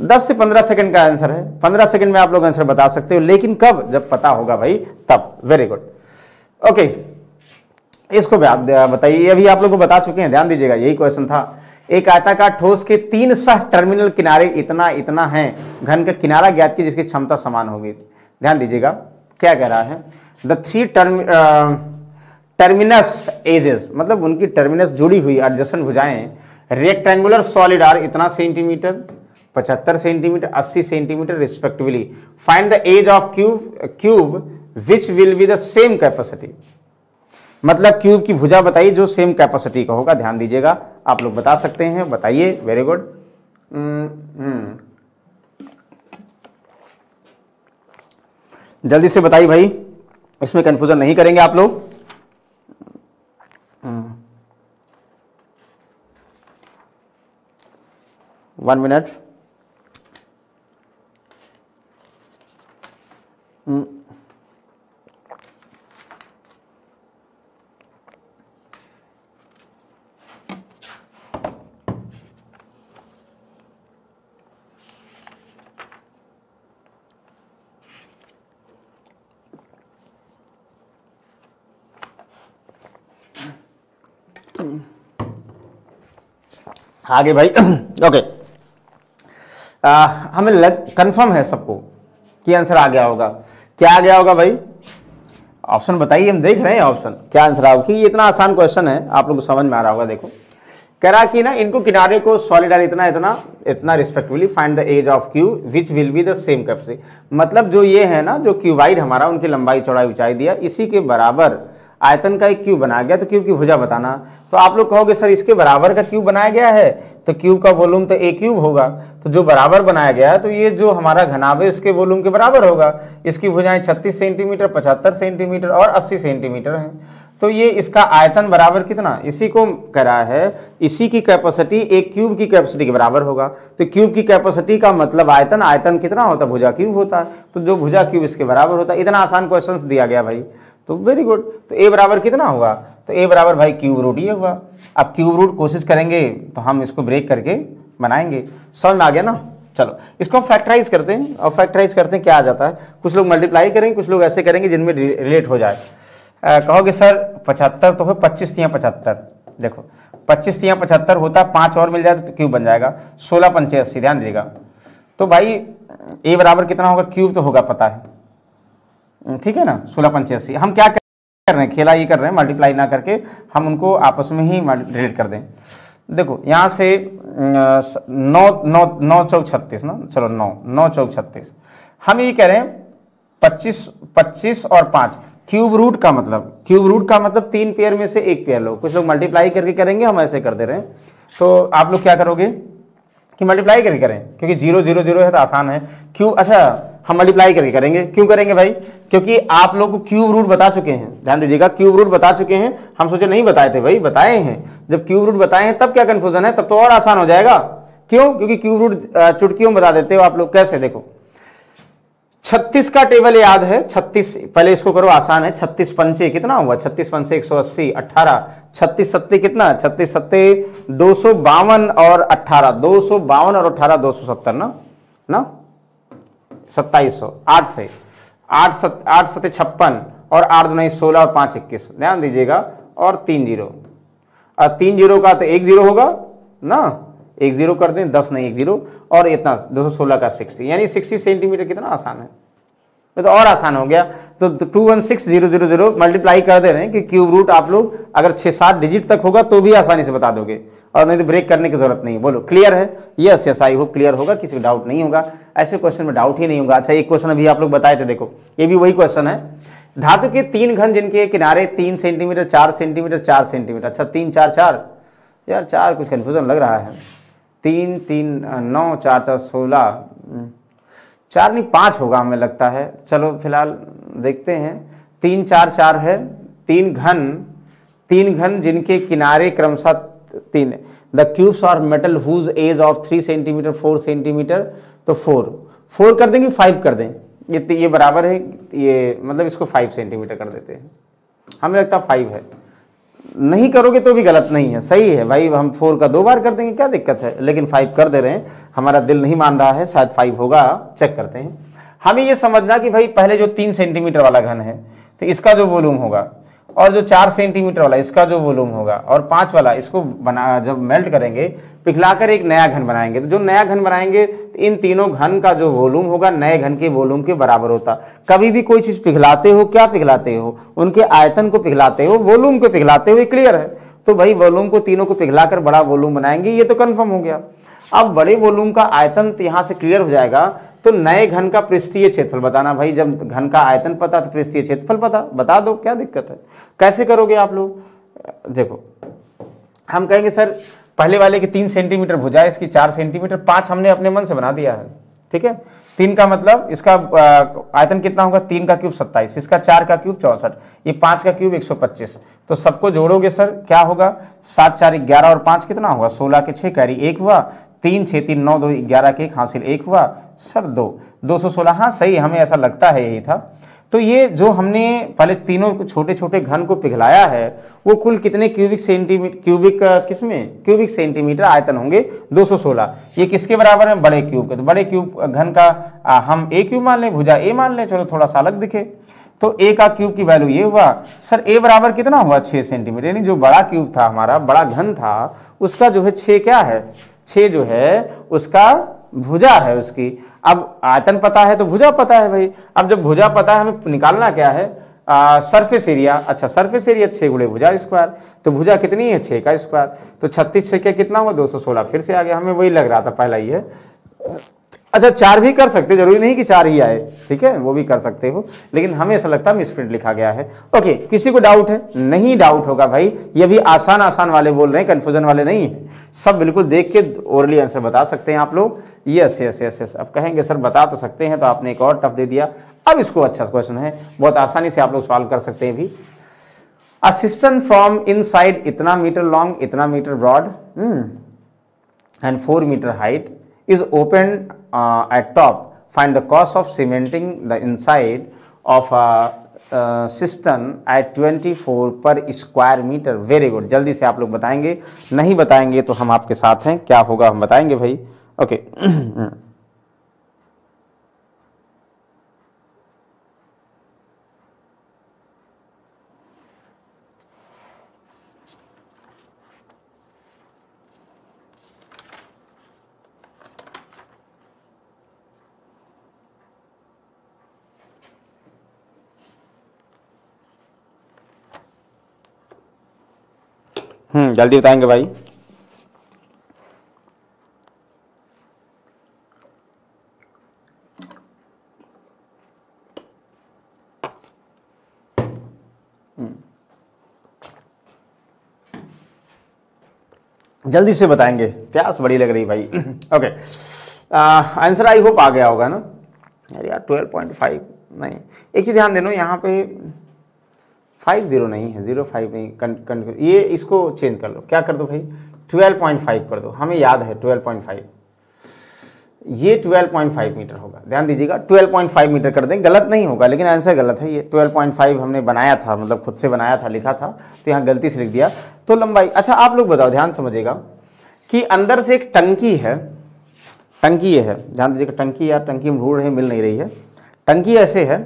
10 से 15 सेकंड का आंसर है, 15 सेकंड में आप लोग आंसर बता सकते हो, लेकिन कब, जब पता होगा भाई तब। वेरी गुड, ओके, इसको बताइए, अभी आप लोग को बता चुके हैं, ध्यान दीजिएगा, यही क्वेश्चन था। एक आयताकार ठोस के 3 सह टर्मिनल किनारे इतना इतना है, घन का किनारा ज्ञात की जिसकी क्षमता समान होगी। ध्यान दीजिएगा क्या कह रहा है, द 3 टर्मिनस एजेस, मतलब उनकी टर्मिनस जुड़ी हुई एडजेसेंट भुजाएं रेक्टेंगुलर सॉलिड आर इतना centimetre, 75 centimetre, 80 centimetre respectively. Find the edge of cube which will be the same capacity. मतलब क्यूब की भुजा बताइए जो सेम कैपेसिटी का होगा। ध्यान दीजिएगा, आप लोग बता सकते हैं, बताइए। वेरी गुड, जल्दी से बताइए भाई, इसमें कंफ्यूजन नहीं करेंगे आप लोग। 1 मिनट। आगे भाई ओके, हमें कंफर्म है सबको कि आंसर आ गया होगा। क्या आ गया होगा भाई, ऑप्शन बताइए, हम देख रहे हैं ऑप्शन क्या आंसर आओगे। कि ये इतना आसान क्वेश्चन है, आप लोगों को समझ में आ रहा होगा। देखो कह रहा कि ना इनको किनारे को सॉलिड आर इतना इतना इतना respectively, find the edge of cube which will be the same capacity. मतलब जो ये है ना, जो क्यूबाइड हमारा, उनकी लंबाई चौड़ाई ऊंचाई दिया, इसी के बराबर आयतन का एक क्यूब बनाया गया, तो क्यूब की भुजा बताना। तो आप लोग कहोगे सर इसके बराबर का क्यूब बनाया गया है, तो क्यूब का वॉल्यूम तो ए क्यूब होगा, तो जो बराबर बनाया गया है तो ये जो हमारा घनाभ है इसके वॉल्यूम के बराबर होगा। इसकी भुजाएं 36 सेंटीमीटर, 75 सेंटीमीटर और 80 सेंटीमीटर हैं। तो ये इसका आयतन बराबर कितना, इसी को कह रहा है, इसी की कैपेसिटी एक क्यूब की कैपेसिटी के बराबर होगा। तो क्यूब की कैपेसिटी का मतलब आयतन, आयतन कितना होता है, भुजा क्यूब होता है, तो जो भुजा क्यूब इसके बराबर होता है। इतना आसान क्वेश्चन दिया गया भाई, तो वेरी गुड। तो ए बराबर कितना हुआ, तो ए बराबर भाई क्यूब रूट ये हुआ। अब क्यूब रूट कोशिश करेंगे तो हम इसको ब्रेक करके बनाएंगे, समझ में आ गया ना। चलो इसको हम फैक्टराइज करते हैं, और फैक्टराइज करते हैं क्या आ जाता है। कुछ लोग मल्टीप्लाई करेंगे, कुछ लोग ऐसे करेंगे जिनमें रिलेट हो जाए। कहोगे सर 75 तो है, 25 तियां 75, देखो 25 तियां 75 होता है, 5 और मिल जाए तो क्यूब बन जाएगा, 16 पंचे 80। ध्यान दीजिएगा, तो भाई ए बराबर कितना होगा, क्यूब तो होगा पता है, ठीक है ना, 16 पंचे 80। हम क्या कर रहे हैं, खेला ये कर रहे हैं, मल्टीप्लाई ना करके हम उनको आपस में ही रिलेट कर दें। देखो यहाँ से 9 चौक 36 ना, चलो 9 चौक 36। हम ये कह रहे हैं 25 और 5 क्यूब रूट का मतलब 3 पेयर में से एक पेयर लो। कुछ लोग मल्टीप्लाई करके करेंगे, हम ऐसे कर दे रहे हैं। तो आप लोग क्या करोगे कि मल्टीप्लाई करके करें, क्योंकि 0 0 0 है तो आसान है। क्यूब, अच्छा हम मल्टीप्लाई करके करेंगे। क्यों करेंगे भाई, क्योंकि आप लोग को क्यूब रूट बता चुके हैं। ध्यान दीजिएगा, क्यूब रूट बता चुके हैं, हम सोचे नहीं बताए थे भाई, बताए हैं। जब क्यूब रूट बताए हैं तब क्या कंफ्यूजन है, तब तो और आसान हो जाएगा। क्यों, क्योंकि क्यूब रूट चुटकियों में बता देते हो आप लोग। कैसे, देखो 36 का टेबल याद है, 36 पहले इसको करो, आसान है। 36 पंचे कितना हुआ, 36 पंचे 180, 18, 36 सत्ते कितना, 36 सत्ते 252 और 18, 252 और 18 270 ना 2700, 8 से 8 सत्ते 56 और 8 दूनी 16 और 5 21। ध्यान दीजिएगा, और 3 जीरो, और 3 जीरो का तो 1 जीरो होगा ना, 1 जीरो कर दें, 10 नहीं 1 जीरो, और इतना 216 का 60, यानी 60 सेंटीमीटर। कितना आसान है, तो और आसान हो गया। तो 216000 मल्टीप्लाई कर दे रहे हैं कि क्यूब रूट आप लोग अगर 6-7 डिजिट तक होगा तो भी आसानी से बता दोगे, और नहीं तो ब्रेक करने की जरूरत नहीं। बोलो क्लियर है, yes yes, I hope clear होगा, किसी को डाउट नहीं होगा। ऐसे क्वेश्चन में डाउट ही नहीं होगा। अच्छा एक क्वेश्चन अभी आप लोग बताए थे, देखो ये भी वही क्वेश्चन है। धातु के 3 घन जिनके किनारे 3 सेंटीमीटर 4 सेंटीमीटर 4 सेंटीमीटर, अच्छा 3 4 4, यार 4 कुछ कंफ्यूजन लग रहा है। 3 3 9 4 4 16, 4 नहीं 5 होगा हमें लगता है, चलो फिलहाल देखते हैं। 3 4 4 है, 3 घन जिनके किनारे क्रमशः 3। The cubes are metal whose edge of 3 centimetre 4 centimetre, तो 4 कर देंगे, 5 कर दें, ये बराबर है, ये मतलब इसको 5 सेंटीमीटर कर देते हैं, हमें लगता है 5 है। नहीं करोगे तो भी गलत नहीं है, सही है भाई, हम 4 का 2 बार कर देंगे, क्या दिक्कत है, लेकिन 5 कर दे रहे हैं, हमारा दिल नहीं मान रहा है, शायद 5 होगा, चेक करते हैं। हमें ये समझना कि भाई पहले जो 3 सेंटीमीटर वाला घन है तो इसका जो वॉल्यूम होगा, और जो 4 सेंटीमीटर वाला इसका जो वॉल्यूम होगा, और 5 वाला इसको बना जब मेल्ट करेंगे, पिघलाकर एक नया घन बनाएंगे, तो जो नया घन बनाएंगे इन तीनों घन का जो वॉल्यूम होगा नए घन के वॉल्यूम के बराबर होता। कभी भी कोई चीज पिघलाते हो, क्या पिघलाते हो, उनके आयतन को पिघलाते हो, वॉल्यूम को पिघलाते हो, क्लियर है। तो भाई वॉल्यूम को तीनों को पिघलाकर बड़ा वॉल्यूम बनाएंगे, ये तो कन्फर्म हो गया। अब बड़े वॉल्यूम का आयतन यहां से क्लियर हो जाएगा, तो नए घन का पृष्ठीय क्षेत्रफल बताना। भाई जब घन का आयतन पता तो पृष्ठीय क्षेत्रफल पता, बता दो, क्या दिक्कत है। कैसे करोगे आप लोग, देखो हम कहेंगे सर पहले वाले की 3 सेंटीमीटर भुजा है, इसकी 4 सेंटीमीटर, 5 हमने अपने मन से बना दिया है, ठीक है। 3 का मतलब इसका आयतन कितना होगा, 3 का क्यूब 27, इसका 4 का क्यूब 64, ये 5 का क्यूब 125, तो सबको जोड़ोगे सर क्या होगा, 7 4 11 और 5 कितना होगा, 16 के 6 कैरी 1 हुआ, 3 6 3 9 2 11 के 1 हासिल 1 हुआ सर 216। हाँ सही, हमें ऐसा लगता है यही था। तो ये जो हमने पहले तीनों छोटे छोटे घन को पिघलाया है वो कुल कितने क्यूबिक सेंटीमीटर आयतन होंगे, 216। ये किसके बराबर है, बड़े क्यूब के। तो बड़े क्यूब घन का हम ए क्यूब मान लें, भुजा ए मान लें, चलो थोड़ा सा अलग दिखे, तो ए का क्यूब की वैल्यू ये हुआ सर, ए बराबर कितना हुआ 6 सेंटीमीटर, यानी जो बड़ा क्यूब था हमारा, बड़ा घन था, उसका जो है 6 क्या है, 6 जो है उसका भुजा है उसकी। अब आयतन पता है तो भुजा पता है भाई। अब जब भुजा पता है हमें निकालना क्या है, सरफेस एरिया। अच्छा सरफेस एरिया 6 गुणे भुजा स्क्वायर, तो भुजा कितनी है 6 का स्क्वायर, तो 36 6 के कितना हुआ 216, फिर से आ गया, हमें वही लग रहा था पहला ही है। अच्छा 4 भी कर सकते, जरूरी नहीं कि 4 ही आए, ठीक है, वो भी कर सकते हो, लेकिन हमें ऐसा लगता है मिसप्रिंट लिखा गया है। ओके, किसी को डाउट है, नहीं डाउट होगा भाई, ये भी आसान वाले बोल रहे हैं, कंफ्यूजन वाले नहीं है, सब बिल्कुल देख के ओरली आंसर बता सकते हैं आप लोग। यस यस यस यस, अब कहेंगे सर बता तो सकते हैं, तो आपने एक और टफ दे दिया। अब इसको अच्छा क्वेश्चन है, बहुत आसानी से आप लोग सॉल्व कर सकते हैं भी। अ सिस्टम फ्रॉम इनसाइड इतना मीटर लॉन्ग, इतना metre broad and 4 metre height is opened at top. Find the cost of cementing the inside of a cistern at 24 per square meter. Very good. जल्दी से आप लोग बताएंगे, नहीं बताएंगे तो हम आपके साथ हैं, क्या होगा हम बताएंगे भाई। ओके जल्दी बताएंगे भाई। जल्दी से बताएंगे, प्यास बड़ी लग रही भाई। ओके आंसर आई होप आ गया होगा ना। अरे यार 12.5 नहीं, एक चीज ध्यान देना, यहाँ पे 50 नहीं है, 05 नहीं, ये इसको चेंज कर लो, क्या कर दो भाई 12.5 कर दो, हमें याद है 12.5, ये 12.5 मीटर होगा, ध्यान दीजिएगा 12.5 मीटर कर दें, गलत नहीं होगा, लेकिन आंसर गलत है। ये 12.5 हमने बनाया था, मतलब खुद से बनाया था, लिखा था, तो यहाँ गलती से लिख दिया। तो लंबाई, अच्छा आप लोग बताओ, ध्यान समझिएगा कि अंदर से एक टंकी है, टंकी ये है, ध्यान दीजिएगा, टंकी यार टंकी हम ढूंढ रहे हैं, मिल नहीं रही है। टंकी ऐसे है,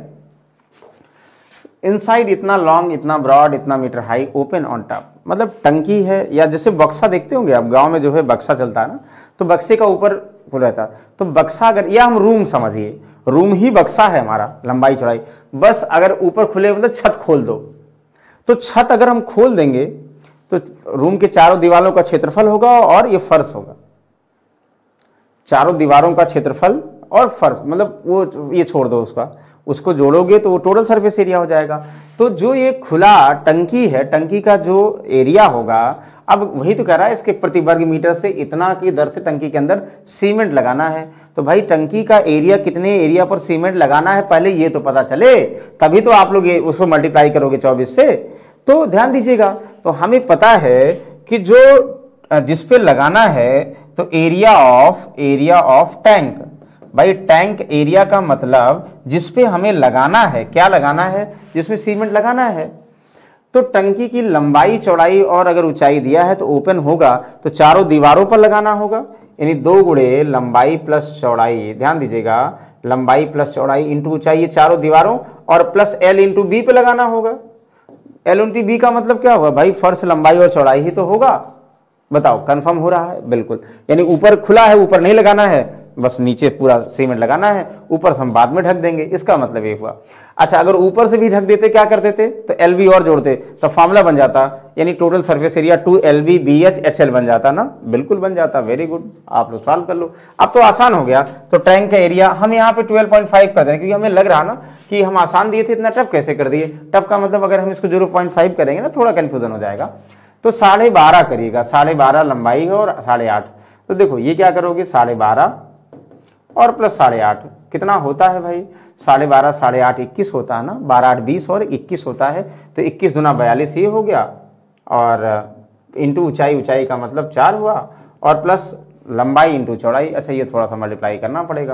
इनसाइड इतना लॉन्ग, इतना ब्रॉड, इतना metre high, open on top, मतलब टंकी है, या जैसे बक्सा देखते होंगे आप, गांव में जो है बक्सा चलता है ना, तो बक्से का ऊपर खुल रहता है, तो बक्सा अगर, या हम रूम समझिए, रूम ही बक्सा है हमारा, लंबाई चौड़ाई, बस अगर ऊपर खुले मतलब छत खोल दो, तो छत अगर हम खोल देंगे तो रूम के चारों दीवारों का क्षेत्रफल होगा और ये फर्श होगा, चारों दीवारों का क्षेत्रफल और फर्श, मतलब वो ये छोड़ दो उसको जोड़ोगे तो वो टोटल सरफेस एरिया हो जाएगा। तो जो ये खुला टंकी है, टंकी का जो एरिया होगा अब वही तो कह रहा है, इसके प्रति वर्ग मीटर से इतना की दर से टंकी के अंदर सीमेंट लगाना है। तो भाई टंकी का एरिया, कितने एरिया पर सीमेंट लगाना है पहले ये तो पता चले, तभी तो आप लोग उसको मल्टीप्लाई करोगे 24 से। तो ध्यान दीजिएगा, तो हमें पता है कि जो जिस पे लगाना है तो एरिया ऑफ टैंक, भाई टैंक एरिया का मतलब जिस पे हमें लगाना है, क्या लगाना है, जिसमें सीमेंट लगाना है। तो टंकी की लंबाई चौड़ाई और अगर ऊंचाई दिया है तो ओपन होगा तो चारों दीवारों पर लगाना होगा, यानी 2 गुणे लंबाई प्लस चौड़ाई, ध्यान दीजिएगा, लंबाई प्लस चौड़ाई इंटू ऊंचाई, ये चारों दीवारों, और प्लस L इंटू बी पे लगाना होगा। L इंटू बी का मतलब क्या होगा भाई, फर्श लंबाई और चौड़ाई ही तो होगा। बताओ कंफर्म हो रहा है? बिल्कुल, यानी ऊपर खुला है, ऊपर नहीं लगाना है, बस नीचे पूरा सीमेंट लगाना है, ऊपर से हम बाद में ढक देंगे, इसका मतलब ये हुआ। अच्छा, अगर ऊपर से भी ढक देते क्या कर देते, तो LV और जोड़ते तो फार्मूला बन जाता, यानी total surface area 2LV BH HL बन जाता ना, बिल्कुल बन जाता। वेरी गुड, आप लोग सॉल्व कर लो। अब तो आसान हो गया। तो टैंक का एरिया हम यहाँ पे 12.5 कर दें, क्योंकि हमें लग रहा ना कि हम आसान दिए थे, इतना टफ कैसे कर दिए। टफ का मतलब अगर हम इसको 0.5 करेंगे ना, थोड़ा कन्फ्यूजन हो जाएगा। तो 12.5 करिएगा, 12.5 लंबाई है और 8.5। तो देखो ये क्या करोगे, 12.5 और प्लस 8.5 कितना होता है भाई, 12.5 8.5 21 होता है ना, 12 8 20 और 21 होता है। तो 21 दूना 42 ये हो गया, और इंटू ऊंचाई का मतलब 4 हुआ, और प्लस लंबाई इंटू चौड़ाई। अच्छा, ये थोड़ा सा मल्टीप्लाई करना पड़ेगा,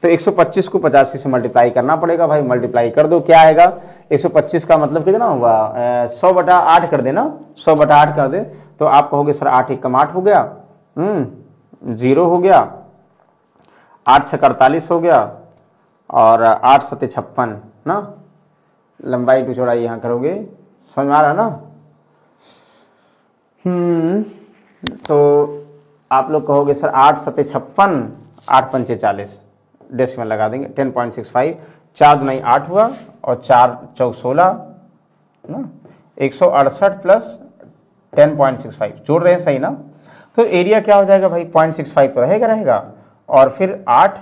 तो 125 को 85 से मल्टीप्लाई करना पड़ेगा भाई। मल्टीप्लाई कर दो, क्या आएगा, 125 का मतलब कितना होगा, 100/8 कर देना, 100/8 कर दे तो आप कहोगे सर 8 एकम 8 हो गया, 0 हो गया, 8 6 48 हो गया, और 8 7 56 ना, लंबाई टू चौड़ाई यहाँ करोगे, समझ में आ रहा ना। तो आप लोग कहोगे सर 8 7 56, 8 5 40, डेसिमल लगा देंगे, 10.65, 4 दूनी 8 हुआ, और 4 चौक 16 ना, 168 प्लस 10.65 जोड़ रहे हैं सही ना। तो एरिया क्या हो जाएगा भाई, 0.65 तो रहेगा, और फिर 8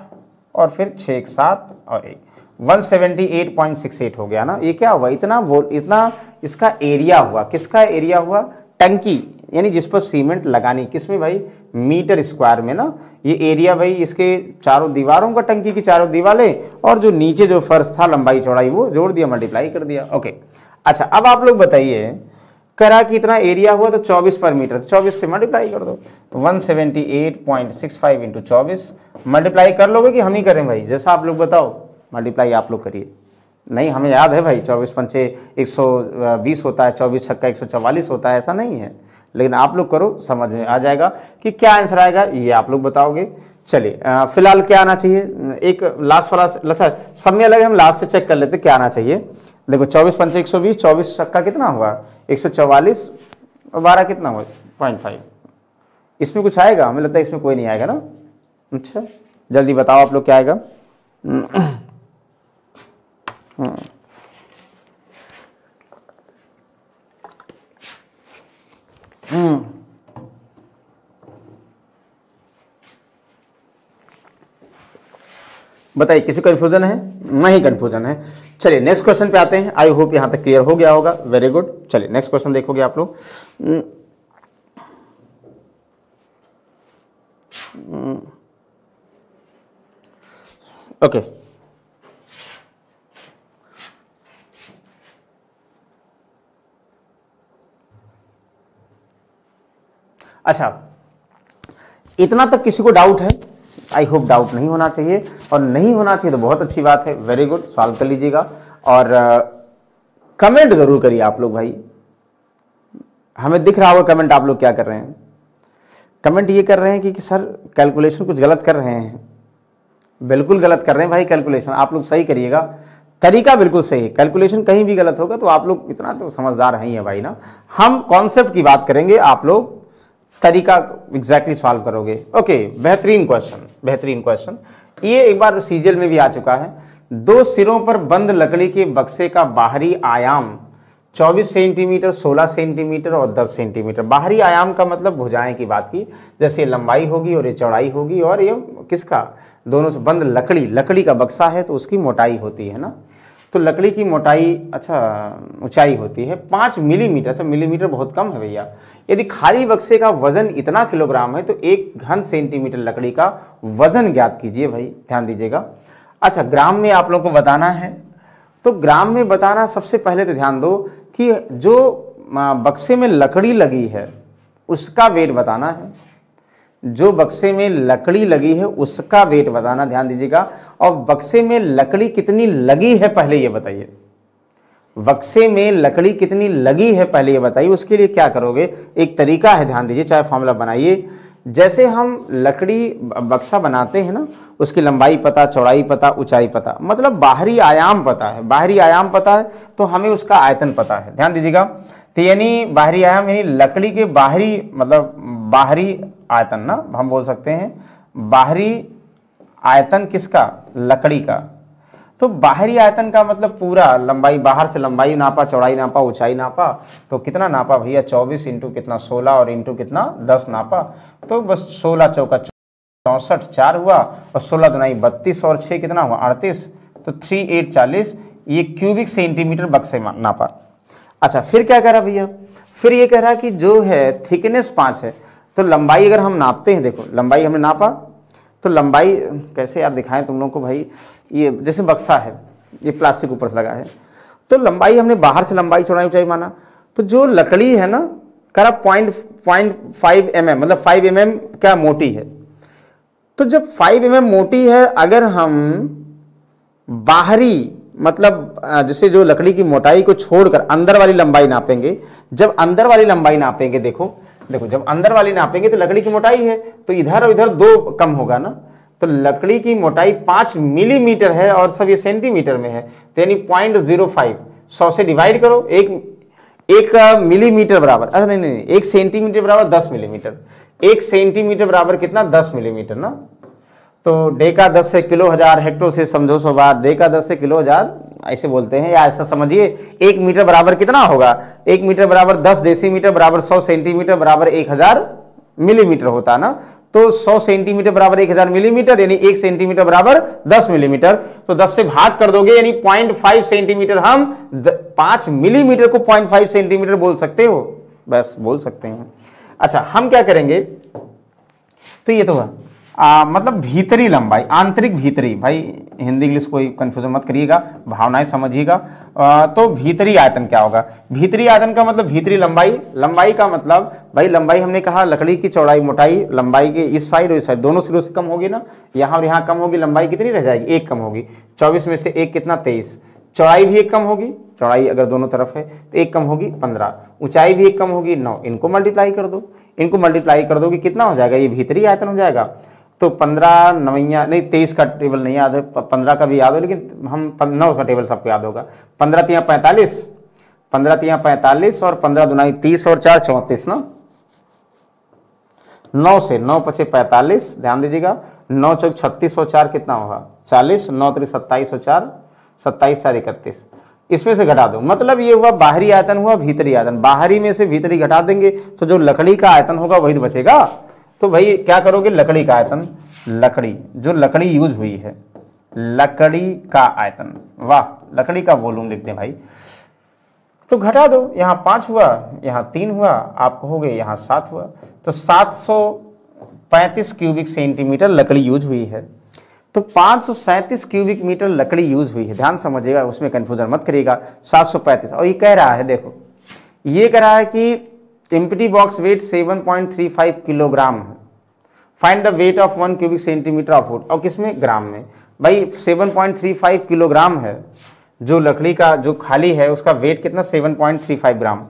और फिर 6 1 7 और 1, 178.68 हो गया ना। ये क्या हुआ, इतना इसका एरिया हुआ। किसका एरिया हुआ, टंकी, यानी जिस पर सीमेंट लगानी, किसमें भाई, मीटर स्क्वायर में ना। ये एरिया भाई इसके चारों दीवारों का, टंकी की चारों दीवारें, और जो नीचे जो फर्श था लंबाई चौड़ाई वो जोड़ दिया, मल्टीप्लाई कर दिया। ओके, अच्छा अब आप लोग बताइए, करा कि इतना एरिया हुआ तो 24 पर मीटर, तो 24 से मल्टीप्लाई कर दो, तो 178.65 इंटू 24 मल्टीप्लाई कर लोगे कि हम ही करें भाई, जैसा आप लोग बताओ, मल्टीप्लाई आप लोग करिए। नहीं, हमें याद है भाई 24 पंचे 120 होता है, 24 छक्का 144 होता है, ऐसा नहीं है, लेकिन आप लोग करो, समझ में आ जाएगा कि क्या आंसर आएगा, ये आप लोग बताओगे। चलिए फिलहाल क्या आना चाहिए, एक लास्ट वाला, अच्छा सब में अलग है, हम लास्ट से चेक कर लेते क्या आना चाहिए। देखो 24 पंचे 120, 24 छक्का कितना हुआ 144, और 12 कितना हुआ 0.5, इसमें कुछ आएगा, हमें लगता है इसमें कोई नहीं आएगा ना। अच्छा जल्दी बताओ आप लोग क्या आएगा। बताइए, किसी कंफ्यूजन है? नहीं कंफ्यूजन है। चलिए नेक्स्ट क्वेश्चन पे आते हैं। आई होप यहां तक क्लियर हो गया होगा। Very good. चलिए नेक्स्ट क्वेश्चन देखोगे आप लोग। ओके, अच्छा इतना तक किसी को डाउट है? आई होप डाउट नहीं होना चाहिए, और नहीं होना चाहिए तो बहुत अच्छी बात है। वेरी गुड, सॉल्व कर लीजिएगा, और कमेंट जरूर करिए आप लोग भाई, हमें दिख रहा होगा कमेंट आप लोग क्या कर रहे हैं। कमेंट ये कर रहे हैं कि सर कैलकुलेशन कुछ गलत कर रहे हैं। बिल्कुल गलत कर रहे हैं भाई कैलकुलेशन, आप लोग सही करिएगा, तरीका बिल्कुल सही है। कैलकुलेशन कहीं भी गलत होगा तो आप लोग इतना तो समझदार हैं ही है भाई ना। हम कॉन्सेप्ट की बात करेंगे, आप लोग तरीका एग्जैक्टली सॉल्व करोगे। ओके, बेहतरीन क्वेश्चन, बेहतरीन क्वेश्चन। ये एक बार सीजीएल में भी आ चुका है। 2 सिरों पर बंद लकड़ी के बक्से का बाहरी आयाम 24 सेंटीमीटर, 16 सेंटीमीटर और 10 सेंटीमीटर। बाहरी आयाम का मतलब भुजाएं की बात की, जैसे लंबाई होगी और ये चौड़ाई होगी, और ये किसका, दोनों से बंद लकड़ी का बक्सा है तो उसकी मोटाई होती है ना। तो लकड़ी की मोटाई, अच्छा ऊंचाई होती है 5 मिलीमीटर। तो मिलीमीटर बहुत कम है भैया। यदि खाली बक्से का वजन इतना किलोग्राम है तो 1 घन सेंटीमीटर लकड़ी का वजन ज्ञात कीजिए भाई, ध्यान दीजिएगा। अच्छा, ग्राम में आप लोगों को बताना है, तो ग्राम में बताना सबसे पहले तो ध्यान दो कि जो बक्से में लकड़ी लगी है उसका वेट बताना है। जो बक्से में लकड़ी लगी है उसका वेट बताना, ध्यान दीजिएगा। और बक्से में लकड़ी कितनी लगी है पहले ये बताइए। बक्से में लकड़ी कितनी लगी है पहले ये बताइए। उसके लिए क्या करोगे, एक तरीका है, ध्यान दीजिए, चाहे फॉर्मूला बनाइए। जैसे हम लकड़ी बक्सा बनाते हैं ना, उसकी लंबाई पता, चौड़ाई पता, ऊंचाई पता, मतलब बाहरी आयाम पता है। बाहरी आयाम पता है तो हमें उसका आयतन पता है, ध्यान दीजिएगा। तो यानी बाहरी आयाम यानी लकड़ी के बाहरी, मतलब बाहरी आयतन ना हम बोल सकते हैं, बाहरी आयतन किसका, लकड़ी का। तो बाहरी आयतन का मतलब पूरा लंबाई, बाहर से लंबाई नापा, चौड़ाई नापा, ऊंचाई नापा, तो कितना नापा भैया, 24 इंटू कितना 16 और इंटू कितना 10 नापा। तो बस 16 चौका 64, 4 हुआ, और 16 दुनाई 32 और 6 कितना हुआ 38, तो 3840 ये क्यूबिक सेंटीमीटर बक्से नापा। अच्छा, फिर क्या कह रहा भैया, फिर ये कह रहा कि जो है थिकनेस 5 है, तो लंबाई अगर हम नापते हैं, देखो लंबाई हमने नापा, तो लंबाई कैसे यार दिखाएं तुम लोगों को भाई। ये जैसे बक्सा है, ये प्लास्टिक ऊपर से लगा है, तो लंबाई हमने बाहर से लंबाई, चौड़ाई, ऊंचाई माना। तो जो लकड़ी है ना, करा 0.5 mm, मतलब 5 mm क्या मोटी है। तो जब 5 mm मोटी है, अगर हम बाहरी मतलब जैसे जो लकड़ी की मोटाई को छोड़कर अंदर वाली लंबाई नापेंगे, जब अंदर वाली लंबाई नापेंगे, देखो जब अंदर वाली नापेंगे तो लकड़ी की मोटाई है, तो इधर और इधर 2 कम होगा ना। तो लकड़ी की मोटाई 5 मिलीमीटर है और सब ये सेंटीमीटर में है, तो यानी 0.05, 100 से डिवाइड करो, एक मिलीमीटर बराबर, अरे नहीं, 1 सेंटीमीटर बराबर 10 मिलीमीटर। 1 सेंटीमीटर बराबर कितना, 10 मिलीमीटर ना। तो डेका 10 से किलो हजार, हेक्टो से समझो 100 बार, डेका 10 से किलो हजार ऐसे बोलते हैं, या ऐसा समझिए 1 मीटर बराबर कितना होगा, 1 मीटर बराबर 10 डेसीमीटर बराबर 100 सेंटीमीटर बराबर 1000 मिलीमीटर होता ना। तो 100 सेंटीमीटर बराबर 1000 मिलीमीटर, यानी 1 सेंटीमीटर बराबर 10 मिलीमीटर। तो 10 से भाग कर दोगे, यानी 0.5 सेंटीमीटर, हम 5 मिलीमीटर को 0.5 सेंटीमीटर बोल सकते हो, बस बोल सकते हैं। अच्छा, हम क्या करेंगे, तो ये तो मतलब भीतरी लंबाई, आंतरिक भीतरी, भाई हिंदी इंग्लिश कोई कंफ्यूजन मत करिएगा, भावनाएं समझिएगा। तो भीतरी आयतन क्या होगा, भीतरी आयतन का मतलब भीतरी लंबाई। लंबाई का मतलब भाई, लंबाई हमने कहा लकड़ी की चौड़ाई, मोटाई, लंबाई के इस साइड और इस साइड दोनों सिरों से कम होगी ना, यहाँ और यहाँ कम होगी, लंबाई कितनी रह जाएगी, 1 कम होगी। 24 में से 1 कितना 23, चौड़ाई भी 1 कम होगी, चौड़ाई अगर दोनों तरफ है तो 1 कम होगी 15, ऊंचाई भी 1 कम होगी 9। इनको मल्टीप्लाई कर दो, इनको मल्टीप्लाई कर दोगे कितना हो जाएगा, ये भीतरी आयतन हो जाएगा। तो 15 नवैया नहीं, 23 का टेबल नहीं याद है, 15 का भी याद है, लेकिन हम 9 का टेबल सबको याद होगा। 15 तिया 45, 15 तिया 45 और 15 दुनाई 30 और 4 34 ना। 9 से 9 पचे 45, ध्यान दीजिएगा, 9 चौक 36 और 4 कितना होगा 40, 9 3 27 और 4 27 4 31, इसमें से घटा दो। मतलब ये हुआ बाहरी आयतन, हुआ भीतरी आयतन। बाहरी में से भीतरी घटा देंगे तो जो लकड़ी का आयतन होगा वही तो बचेगा। तो भाई क्या करोगे, लकड़ी का आयतन, लकड़ी जो लकड़ी यूज हुई है, लकड़ी का आयतन, वाह, लकड़ी का वॉल्यूम लिख दें भाई। तो घटा दो, यहाँ 5 हुआ, यहाँ 3 हुआ, आप कहोगे यहाँ 7 हुआ, तो 735 क्यूबिक सेंटीमीटर लकड़ी यूज हुई है। तो 537 क्यूबिक मीटर लकड़ी यूज हुई है, ध्यान समझिएगा, उसमें कंफ्यूजन मत करिएगा। 735, और ये कह रहा है, देखो ये कह रहा है कि एम्प्टी बॉक्स वेट 7.35 किलोग्राम है, find the weight of 1 cubic centimetre of would. और किसमें, ग्राम में। भाई 7.35 किलोग्राम है, जो लकड़ी का जो खाली है उसका वेट कितना, 7.35 ग्राम।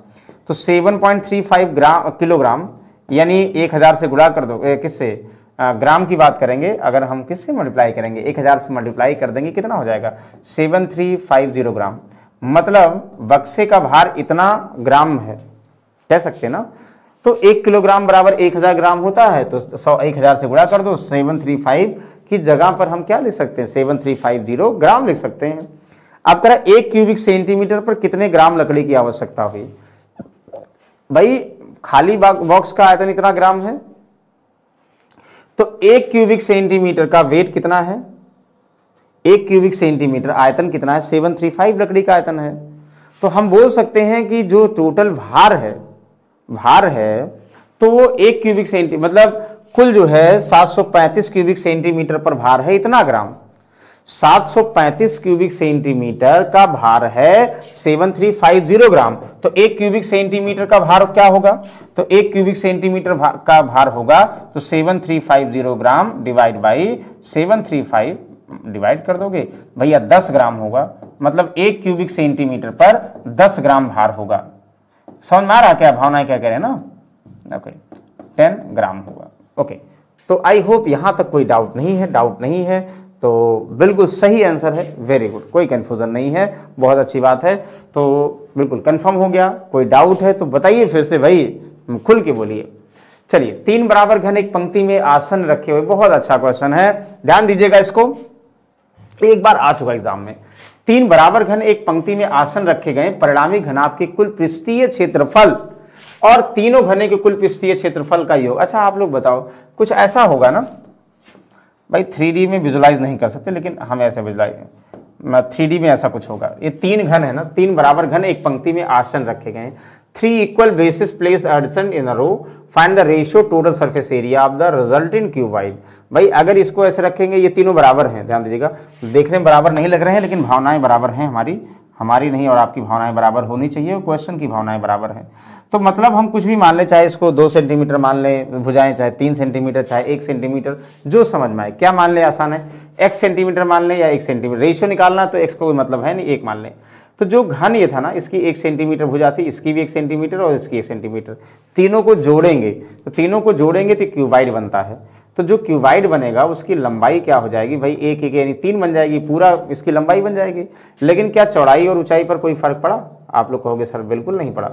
तो 7.35 किलोग्राम यानी 1000 से गुणा कर दो, किससे, ग्राम की बात करेंगे, अगर हम किससे मल्टीप्लाई करेंगे, 1000 से मल्टीप्लाई कर देंगे, कितना हो जाएगा 7350 ग्राम। मतलब बक्से का भार इतना ग्राम है, कह सकते हैं ना। तो 1 किलोग्राम बराबर 1000 ग्राम होता है, तो 1000 से गुणा कर दो, 735 की जगह पर हम क्या लिख सकते हैं, 7350 ग्राम लिख सकते हैं। अब करा 1 क्यूबिक सेंटीमीटर पर कितने ग्राम लकड़ी की आवश्यकता हुई। भाई खाली बॉक्स का आयतन इतना ग्राम है, तो 1 क्यूबिक सेंटीमीटर का वेट कितना है, 1 क्यूबिक सेंटीमीटर आयतन कितना है 735 लकड़ी का आयतन है। तो हम बोल सकते हैं कि जो टोटल भार है तो वो 1 क्यूबिक सेंटीमीटर मतलब कुल जो है 735 क्यूबिक सेंटीमीटर पर भार है इतना ग्राम। 735 क्यूबिक सेंटीमीटर का भार है 7350 ग्राम। तो 1 क्यूबिक सेंटीमीटर का भार क्या होगा? तो 1 क्यूबिक सेंटीमीटर का भार होगा तो 7350 ग्राम डिवाइड बाई 735 डिवाइड कर दोगे भैया 10 ग्राम होगा। मतलब 1 क्यूबिक सेंटीमीटर पर 10 ग्राम भार होगा। समझ में आ रहा क्या? भावनाएं क्या कह रहे हैं ना? ओके 10 ग्राम होगा। ओके तो आई होप यहां तक कोई डाउट नहीं है तो बिल्कुल सही आंसर है। वेरी गुड, कोई कंफ्यूजन नहीं है, बहुत अच्छी बात है। तो बिल्कुल कंफर्म हो गया। कोई डाउट है तो बताइए फिर से भाई, खुल के बोलिए। चलिए 3 बराबर घन एक पंक्ति में आसन रखे हुए, बहुत अच्छा क्वेश्चन है, ध्यान दीजिएगा इसको, एक बार आ चुका एग्जाम में। 3 बराबर घन एक पंक्ति में आसन रखे गए, परिणामी घनाभ के कुल पृष्ठीय क्षेत्रफल और तीनों घने के कुल पृष्ठीय क्षेत्रफल का योग। अच्छा आप लोग बताओ, कुछ ऐसा होगा ना भाई, 3D में विजुलाइज नहीं कर सकते लेकिन हम ऐसे विजुलाइज 3D में ऐसा कुछ होगा। ये 3 घन है ना, 3 बराबर घन एक पंक्ति में आसन रखे गए, 3 equal basis place adjacent in a row, find the ratio total surface area of the resultant cuboid. भाई अगर इसको ऐसे रखेंगे, ये तीनों बराबर हैं, ध्यान दीजिएगा, देखने में बराबर नहीं लग रहे हैं लेकिन भावनाएं बराबर हैं, हमारी नहीं और आपकी भावनाएं बराबर होनी चाहिए, क्वेश्चन की भावनाएं बराबर हैं। तो मतलब हम कुछ भी मान लें, चाहे इसको 2 सेंटीमीटर मान लें भुजाएं, चाहे 3 सेंटीमीटर, चाहे 1 सेंटीमीटर, जो समझ में आए। क्या मान लें? आसान है, x सेंटीमीटर मान लें या 1 सेंटीमीटर, रेशियो निकालना तो x को कोई मतलब है नहीं, 1 मान लें। तो जो घन ये था ना, इसकी 1 सेंटीमीटर भुजा थी, इसकी भी 1 सेंटीमीटर और इसकी 1 सेंटीमीटर, तीनों को जोड़ेंगे तो क्यूबाइड बनता है। तो जो क्यूबाइड बनेगा उसकी लंबाई क्या हो जाएगी भाई? 1 1 यानी 3 बन जाएगी, पूरा इसकी लंबाई बन जाएगी। लेकिन क्या चौड़ाई और ऊंचाई पर कोई फर्क पड़ा? आप लोग कहोगे सर बिल्कुल नहीं पड़ा।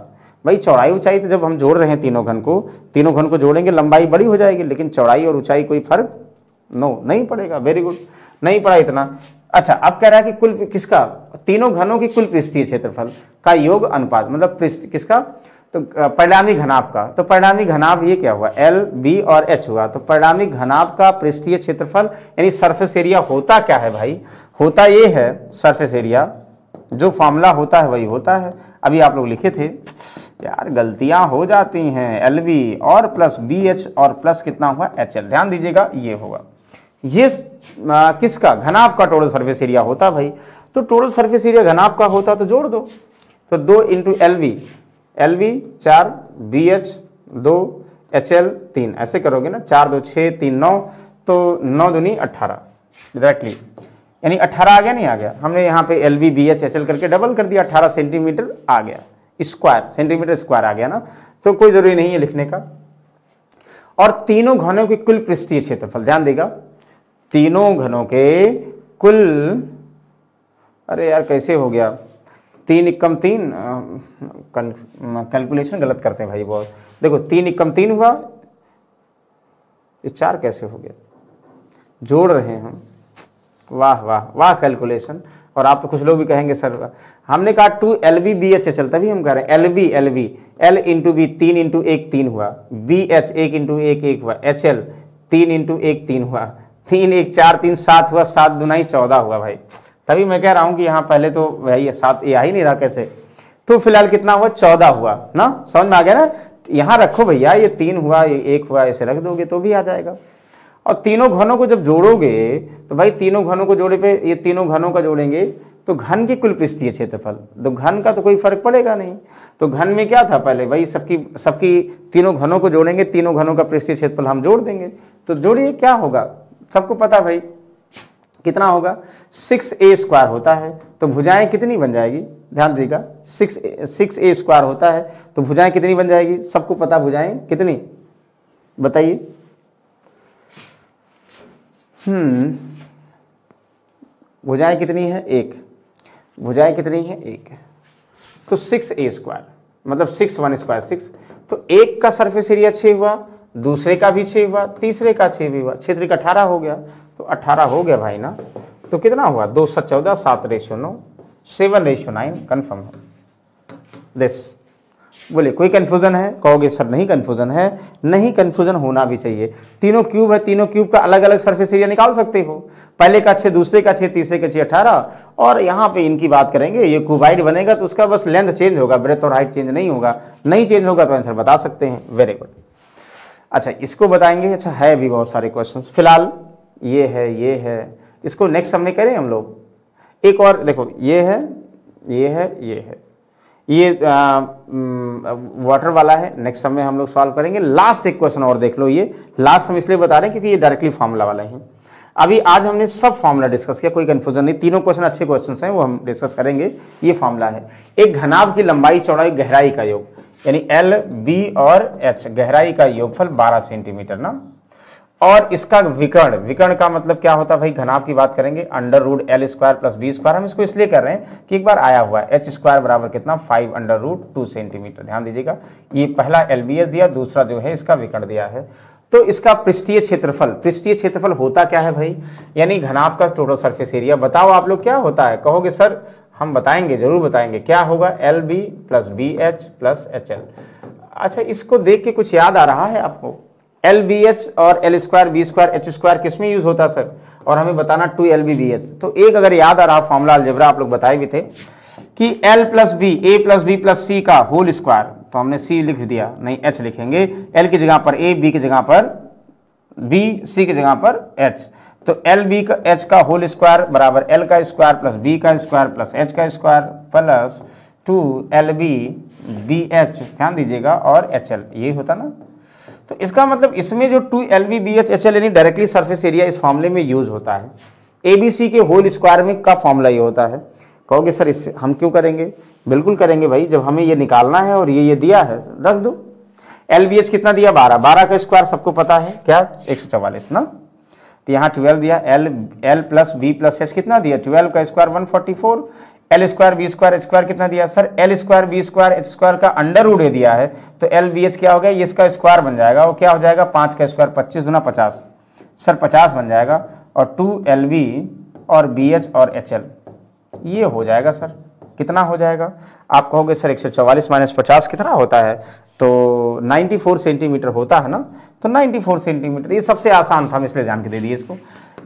भाई चौड़ाई ऊंचाई तो जब हम जोड़ रहे हैं तीनों घन को जोड़ेंगे, लंबाई बड़ी हो जाएगी, लेकिन चौड़ाई और ऊंचाई कोई फर्क नहीं पड़ेगा। वेरी गुड, नहीं पड़ा इतना। अच्छा अब कह रहा है कि कुल किसका? तीनों घनों की कुल पृष्ठीय क्षेत्रफल का योग अनुपात, मतलब पृष्ठ किसका? तो परिणामी घनाभ का। तो परिणामी घनाभ ये क्या हुआ? L, B और H हुआ। तो परिणामी घनाभ का पृष्ठीय क्षेत्रफल यानी सरफेस एरिया होता क्या है भाई? होता ये है, सरफेस एरिया जो फॉर्मूला होता है वही होता है। अभी आप लोग लिखे थे यार, गलतियां हो जाती हैं। LB और प्लस BH और प्लस कितना हुआ? HL। ध्यान दीजिएगा, ये होगा, ये किसका? घनाभ का टोटल सरफेस एरिया होता भाई। तो टोटल सरफेस एरिया घनाभ का होता तो जोड़ दो, तो 2 इंटू LB 4, BH 2, HL 3, ऐसे करोगे ना, 4 2 6 3 9, तो 9 दूनी 18 डायरेक्टली, यानी 18 आ गया, नहीं आ गया? हमने यहाँ पे LB BH HL करके डबल कर दिया, 18 सेंटीमीटर आ गया, स्क्वायर सेंटीमीटर स्क्वायर आ गया ना। तो कोई जरूरी नहीं है लिखने का। और तीनों घनों के कुल पृष्ठीय क्षेत्रफल, ध्यान देगा, तीनों घनों के कुल, अरे यार कैसे हो गया, 3 एकम 3, कैलकुलेशन गलत करते हैं भाई बहुत। देखो 3 एकम 3 हुआ, ये 4 कैसे हो गया? जोड़ रहे हैं हम, वाह वाह वाह कैलकुलेशन। और आप कुछ लोग भी कहेंगे सर हमने कहा 2 LB BH HL, तभी हम कह रहे हैं LB L into B 3 into 1 3 हुआ, BH 1 इंटू 1 1 हुआ, HL 3 इंटू 1 3 हुआ, 3 1 4 3 7 हुआ, 7 दुनाई 14 हुआ भाई। तभी मैं कह रहा हूं कि यहाँ पहले तो भाई 7 ये आ ही नहीं रहा कैसे। तो फिलहाल कितना हुआ? 14 हुआ ना, समझ में आ गया ना? यहाँ रखो भैया, ये 3 हुआ, ये 1 हुआ, ऐसे रख दोगे तो भी आ जाएगा। और तीनों घनों को जब जोड़ोगे तो भाई तीनों घनों को जोड़े पे, ये तीनों घनों का जोड़ेंगे तो घन की कुल पृष्ठीय क्षेत्रफल, तो घन का तो कोई फर्क पड़ेगा नहीं। तो घन में क्या था पहले भाई, सबकी तीनों घनों को जोड़ेंगे, तीनों घनों का पृष्ठीय क्षेत्रफल हम जोड़ देंगे। तो जोड़िए क्या होगा, सबको पता भाई कितना होगा? 6a स्क्वायर होता है। तो भुजाएं कितनी बन जाएगी? ध्यान दीजिएगा, 6a स्क्वायर होता है तो भुजाएं कितनी बन जाएगी? सबको पता भुजाएं कितनी, बताइए। भुजाएं कितनी है? 1। भुजाएं कितनी है? 1। तो 6a स्क्वायर मतलब 6 1 स्क्वायर 6। तो एक का सरफेस एरिया 6 हुआ, दूसरे का भी 6 हुआ, तीसरे का 6 भी हुआ, 6 3 18 हो गया। तो 18 हो गया भाई ना। तो कितना हुआ? 2 7 14, 7 रेशो 9, 7 रेशो 9, कन्फर्म है दिस। बोले कोई कंफ्यूजन है? कहोगे सर नहीं कंफ्यूजन है। नहीं, कंफ्यूजन होना भी चाहिए। तीनों क्यूब है, तीनों क्यूब का अलग अलग सरफेस एरिया निकाल सकते हो। पहले का 6, दूसरे का 6, तीसरे का 6, 18। और यहाँ पे इनकी बात करेंगे, ये क्यूबाइड बनेगा तो उसका बस लेंथ चेंज होगा, ब्रेथ और हाइट चेंज नहीं होगा। नहीं चेंज होगा तो आंसर बता सकते हैं। Very good. अच्छा, इसको बताएंगे। अच्छा, है भी बहुत सारे क्वेश्चन। फिलहाल ये है, इसको नेक्स्ट सबमिट करें हम लोग। एक और देखो, ये है, ये वाटर वाला है। नेक्स्ट समय हम लोग सॉल्व करेंगे। लास्ट एक क्वेश्चन और देख लो। ये लास्ट हम इसलिए बता रहे हैं क्योंकि ये डायरेक्टली फार्मूला वाला है। अभी आज हमने सब फार्मूला डिस्कस किया, कोई कंफ्यूजन नहीं। तीनों क्वेश्चन अच्छे क्वेश्चन हैं, वो हम डिस्कस करेंगे। ये फार्मूला है, एक घनाभ की लंबाई, चौड़ाई, गहराई का योग, यानी L, B और H, गहराई का योगफल 12 सेंटीमीटर ना। और इसका विकर्ण का मतलब क्या होता है भाई? घनाभ की बात करेंगे, √L² + B²। हम इसको इसलिए कर रहे हैं कि एक बार आया हुआ है H² बराबर कितना? 5√2 सेंटीमीटर। ध्यान दीजिएगा, ये पहला LBS दिया, दूसरा जो है इसका विकर्ण दिया है। तो इसका पृष्ठीय क्षेत्रफल होता क्या है भाई? यानी घनाभ का टोटल सरफेस एरिया। बताओ आप लोग क्या होता है? कहोगे सर हम बताएंगे, जरूर बताएंगे। क्या होगा? LB + BH + HL। अच्छा, इसको देख के कुछ याद आ रहा है आपको? LBH और L² B² H² किसमें यूज होता है सर? और हमें बताना 2LBBH। तो एक अगर याद आ रहा फॉर्मूला अलजेब्रा आप लोग बताए भी थे कि L + B, A + B + C का होल स्क्वायर। तो हमने C लिख दिया, नहीं H लिखेंगे। L की जगह पर A, B की जगह पर B, C की जगह पर H। तो LB का H का होल स्क्वायर बराबर L का स्क्वायर + B का स्क्वायर + H का स्क्वायर + 2LB BH, ध्यान दीजिएगा, और HL, ये होता ना। तो इसका मतलब इसमें जो 2LB BH HL यानी डायरेक्टली सरफेस एरिया इस फॉर्मूले में यूज होता है। ABC के होल स्क्वायर में का फॉर्मूला ये होता है। कहोगे सर इससे हम क्यों करेंगे? बिल्कुल करेंगे भाई, जब हमें ये निकालना है और ये दिया है, रख दो। LBH कितना दिया? 12 का स्क्वायर सबको पता है क्या? 144 ना। तो यहाँ 12 दिया। L + B + H कितना दिया? 12 का स्क्वायर 144। L² B² H² कितना दिया सर? L² B² H² का अंडर √ दिया है। तो LBH क्या हो गया? ये इसका स्क्वायर बन जाएगा। वो क्या हो जाएगा? 5 का स्क्वायर 25 दूना 50 सर, 50 बन जाएगा। और 2LB और BH और HL ये हो जाएगा सर। कितना हो जाएगा? आप कहोगे सर 144 - 50 कितना होता है? तो 94 सेंटीमीटर होता है ना। तो 94 सेंटीमीटर, ये सबसे आसान था, हम इसलिए जान के दे दिए इसको।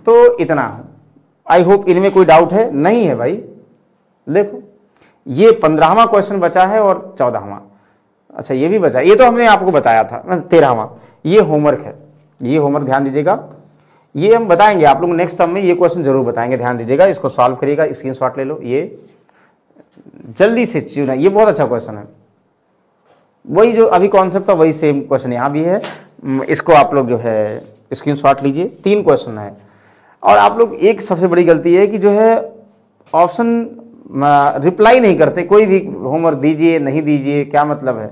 तो इतना, आई होप इनमें कोई डाउट है? नहीं है भाई। देखो, ये 15वां क्वेश्चन बचा है और 14वां। अच्छा, ये भी बचा, ये तो हमने आपको बताया था। 13वां ये होमवर्क है। ये होमवर्क ध्यान दीजिएगा, ये हम बताएंगे आप लोग नेक्स्ट टर्म में। ये क्वेश्चन जरूर बताएंगे, ध्यान दीजिएगा। इसको सॉल्व करिएगा, स्क्रीनशॉट ले लो। ये जल्दी से चुना, ये बहुत अच्छा क्वेश्चन है। वही जो अभी कॉन्सेप्ट था वही सेम क्वेश्चन यहाँ भी है। इसको आप लोग जो है स्क्रीनशॉट लीजिए। 3 क्वेश्चन है। और आप लोग एक सबसे बड़ी गलती है कि जो है ऑप्शन रिप्लाई नहीं करते। कोई भी होमवर्क दीजिए नहीं दीजिए, क्या मतलब है?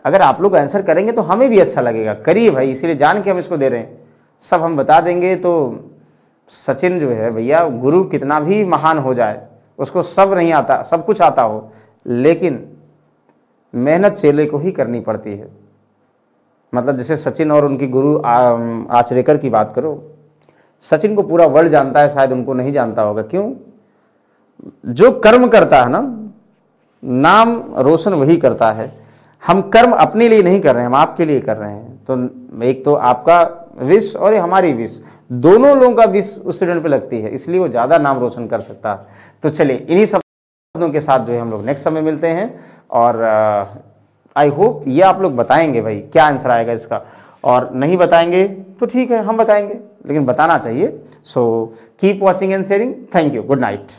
अगर आप लोग आंसर करेंगे तो हमें भी अच्छा लगेगा। करिए भाई, इसीलिए जान के हम इसको दे रहे हैं। सब हम बता देंगे तो सचिन जो है भैया, गुरु कितना भी महान हो जाए, उसको सब नहीं आता, सब कुछ आता हो, लेकिन मेहनत चेले को ही करनी पड़ती है। मतलब जैसे सचिन और उनकी गुरु आचरेकर की बात करो, सचिन को पूरा वर्ल्ड जानता है, शायद उनको नहीं जानता होगा। क्यों? जो कर्म करता है ना, नाम रोशन वही करता है। हम कर्म अपने लिए नहीं कर रहे हैं, हम आपके लिए कर रहे हैं। तो एक तो आपका विश और हमारी विश, दोनों लोगों का विश उस स्टूडेंट पे लगती है, इसलिए वो ज्यादा नाम रोशन कर सकता है। तो चलिए, इन्हीं शब्दों के साथ जो है हम लोग नेक्स्ट समय मिलते हैं। और आई होप ये आप लोग बताएंगे भाई क्या आंसर आएगा इसका। और नहीं बताएंगे तो ठीक है, हम बताएंगे, लेकिन बताना चाहिए। So keep watching and sharing. Thank you, good night.